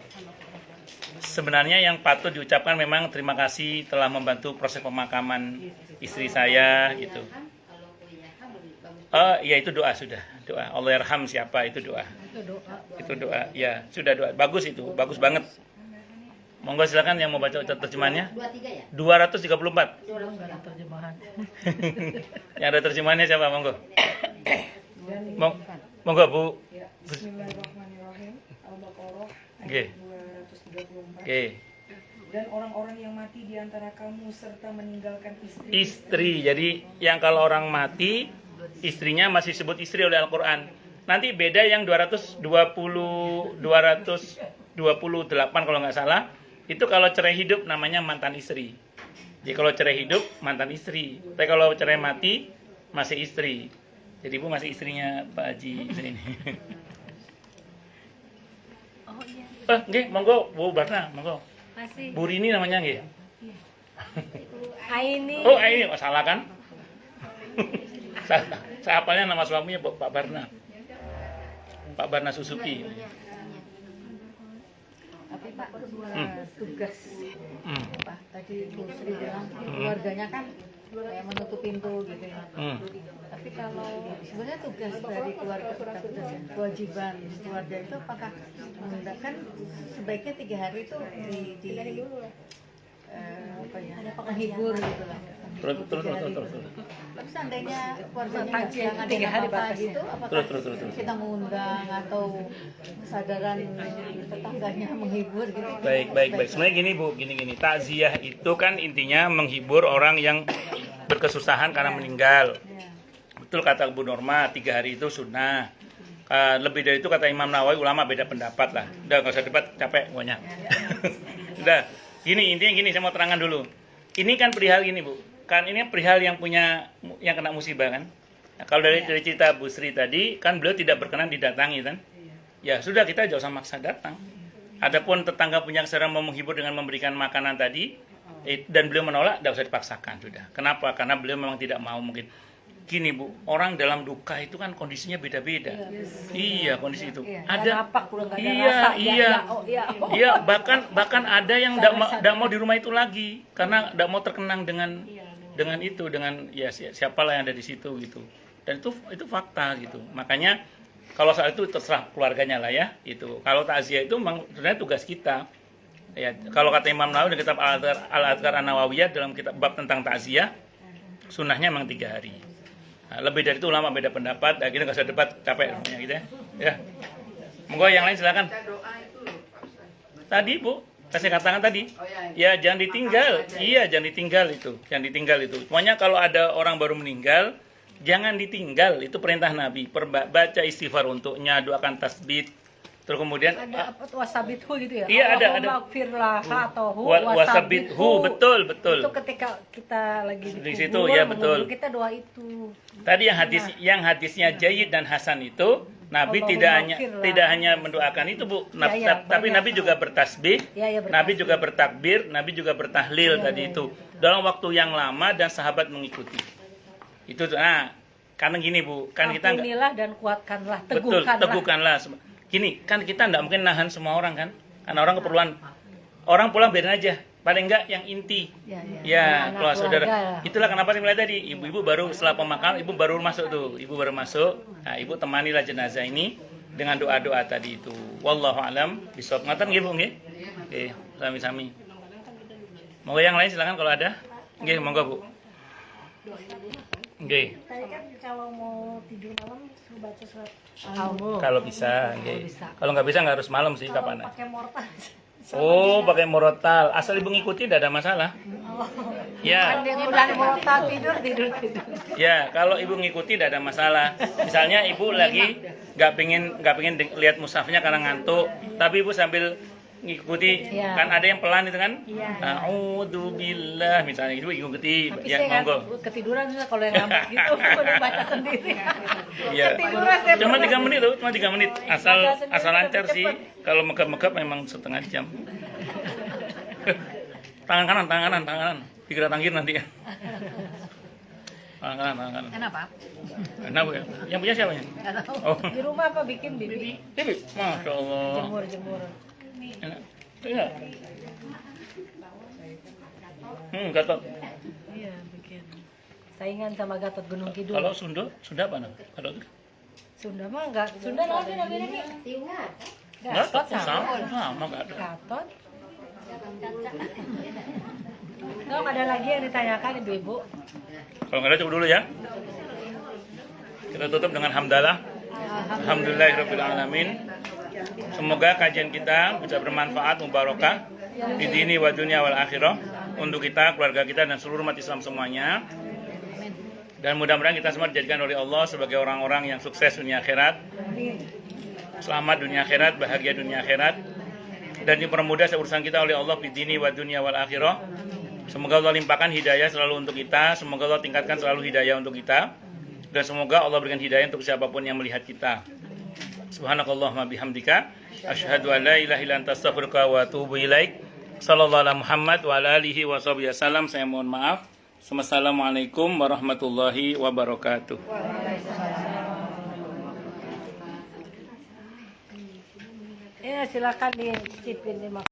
Sebenarnya yang patut diucapkan memang terima kasih telah membantu proses pemakaman istri saya gitu. Oh, ya itu doa sudah. Doa. Allah yarham siapa itu doa. Itu doa. Itu doa. Ya, sudah doa. Bagus itu. Bagus banget. Monggo silakan yang mau baca terjemahannya. 23 ya? 234. Enggak ada terjemahan. Yang ada terjemahannya siapa? Monggo. Dan Monggo Bu. ya, Bismillahirrahmanirrahim. Al-Baqarah Oke. ayat 234. Oke. Dan orang-orang yang mati di antara kamu serta meninggalkan Istri. Jadi yang kalau orang mati istrinya masih sebut istri oleh Al-Qur'an. Nanti beda yang 228 kalau nggak salah. Itu kalau cerai hidup namanya mantan istri. Jadi kalau cerai hidup mantan istri. Tapi kalau cerai mati masih istri. Jadi Ibu masih istrinya Pak Haji ini. Oh iya. Nggih, monggo Bu Barna, monggo. Masih. Bu Rini namanya nggih. Aini. Oh, ini salah kan? Saya hafalnya nama suaminya Pak Barna. Pak Barna Suzuki. Tapi Pak, tugas apa tadi Bu Sri bilang keluarganya kan kayak menutup pintu gitu ya. Tapi kalau sebenarnya tugas dari keluarga kewajiban keluarga itu apakah menggunakan sebaiknya 3 hari itu di apa ya, menghibur gitu lah. Terus. Tapi seandainya keluarganya jangan ada apa-apa gitu, apakah Terus. kita mengundang atau kesadaran tetangganya menghibur gitu? Baik. Sebenarnya gini Bu, gini. Takziah itu kan intinya menghibur orang yang berkesusahan karena meninggal. Betul kata Bu Norma, 3 hari itu sunnah. Lebih dari itu kata Imam Nawawi, ulama beda pendapat lah. Udah nggak usah debat, capek pokoknya. Udah, intinya gini, saya mau terangkan dulu. Ini kan perihal gini Bu, kan ini perihal yang kena musibah kan. Nah, kalau dari cerita Bu Sri tadi, kan beliau tidak berkenan didatangi kan. Ya sudah, kita jangan usah maksa datang. Adapun tetangga punya kesadaran mau menghibur dengan memberikan makanan tadi, dan beliau menolak, tidak usah dipaksakan sudah. Kenapa? Karena beliau memang tidak mau mungkin. Gini Bu, orang dalam duka itu kan kondisinya beda-beda. Iya, kondisi itu. Ada napak, udah nggak ada iya, rasa. iya, bahkan ada yang tidak mau di rumah itu lagi karena tidak mau terkenang dengan itu, dengan ya siapalah yang ada di situ gitu. Dan itu fakta gitu. Makanya kalau soal itu terserah keluarganya lah ya itu. Kalau takziah itu memang sebenarnya tugas kita. Ya, kalau kata Imam Nawawi di kitab Al-Adhkar An-Nawawiyah dalam kitab bab tentang takziah, sunnahnya memang 3 hari. Nah, lebih dari itu ulama beda pendapat, kita nggak usah debat, capek namanya gitu ya. Ya. Monggo yang lain silakan. Doa itu loh, Pak Ustaz. Tadi Bu, saya katakan tadi. Oh, Ya jangan ditinggal. Iya, jangan ditinggal itu. Jangan ditinggal itu. Pokoknya kalau ada orang baru meninggal, jangan ditinggal. Itu perintah Nabi. Baca istighfar untuknya, doakan tasbih. Terus kemudian Ada apa wasabithu gitu ya? Iya, ada. Maghfirlah atau Wasabithu, betul. Itu ketika kita lagi Di situ, ya, betul. Kita doa itu. tadi yang hadisnya Jayyid dan Hasan itu Nabi tidak hanya mendoakan itu Bu, tapi Nabi juga bertasbih, Nabi juga bertakbir, Nabi juga bertahlil tadi itu dalam waktu yang lama dan sahabat mengikuti. Itu karena gini Bu, kan kita Ampunilah dan kuatkanlah, betul, teguhkanlah. teguhkanlah. Gini, kan kita enggak mungkin nahan semua orang kan? Karena orang keperluan. Orang pulang biarin aja. Paling enggak yang inti. Ya, keluarga saudara. Itulah kenapa saya bilang tadi, ibu-ibu baru setelah pemakaman, ibu baru masuk tuh. Ibu baru masuk. Nah, ibu temanilah jenazah ini dengan doa-doa tadi itu. Wallahu alam bisawab. Ngaten nggih Bu nggih? Oke, sami-sami. Monggo yang lain silakan kalau ada. Nggih, monggo Bu. Nggih. Tadi kan kalau mau tidur malam suruh baca surat Kalau bisa, nggih. Kalau nggak bisa nggak harus malam sih, kapan? pakai mortal. Oh, pakai murotal. Asal ibu ngikuti tidak ada masalah. Ya. Yang udah mortal tidur. Ya, kalau ibu ngikuti tidak ada masalah. Misalnya ibu lagi nggak pengen lihat mushafnya karena ngantuk, tapi ibu sambil ngikuti, kan ada yang pelan itu kan? A'udzubillah misalnya ibu ikuti. Tapi Ya, saya monggo. ketiduran juga kalau yang ngambek gitu, udah baca sendiri. Iya. Ketiduran saya Cuma pernah. 3 menit tuh, cuma 3 menit. Asal lancar sih. Kalau megap-megap memang setengah jam. Tangan kanan. Dikira tanggir nanti kan. Tangan kanan. Kenapa? Enak Bu ya. Yang punya siapa ya? Nggak tahu. Oh. Di rumah apa bikin bibi? Bibi, Masya Allah. Jemur. Enak. Iya. Gatot. Iya, bikin. saingan sama Gatot Gunung Kidul. Kalau Sunda apa nama? Kalau Sunda mah enggak, Sunda lagi namanya nih. Gatot Gatot sama Gatot. Gatot. Nggak ada lagi yang ditanyakan ibu-ibu. Kalau nggak ada coba dulu ya. Kita tutup dengan hamdalah. Alhamdulillahirabbil alamin. Semoga kajian kita bisa bermanfaat, mubarakah di dini wa dunia wal akhirah untuk kita, keluarga kita dan seluruh umat Islam semuanya. Dan mudah-mudahan kita semua dijadikan oleh Allah sebagai orang-orang yang sukses dunia akhirat. Selamat dunia akhirat, bahagia dunia akhirat. Dan dipermudah urusan kita oleh Allah di dini wa dunia wal akhirah. Semoga Allah limpahkan hidayah selalu untuk kita. Semoga Allah tingkatkan selalu hidayah untuk kita. Dan semoga Allah berikan hidayah untuk siapapun yang melihat kita. Subhanakallahumma bihamdika asyhadu an la ilaha illa anta astaghfiruka wa atubu ilaik. Sallallahu ala Muhammad wa ala alihi wa sahbihi wasallam. Saya mohon maaf. Assalamualaikum warahmatullahi wabarakatuh. Ya, silakan dicicipin.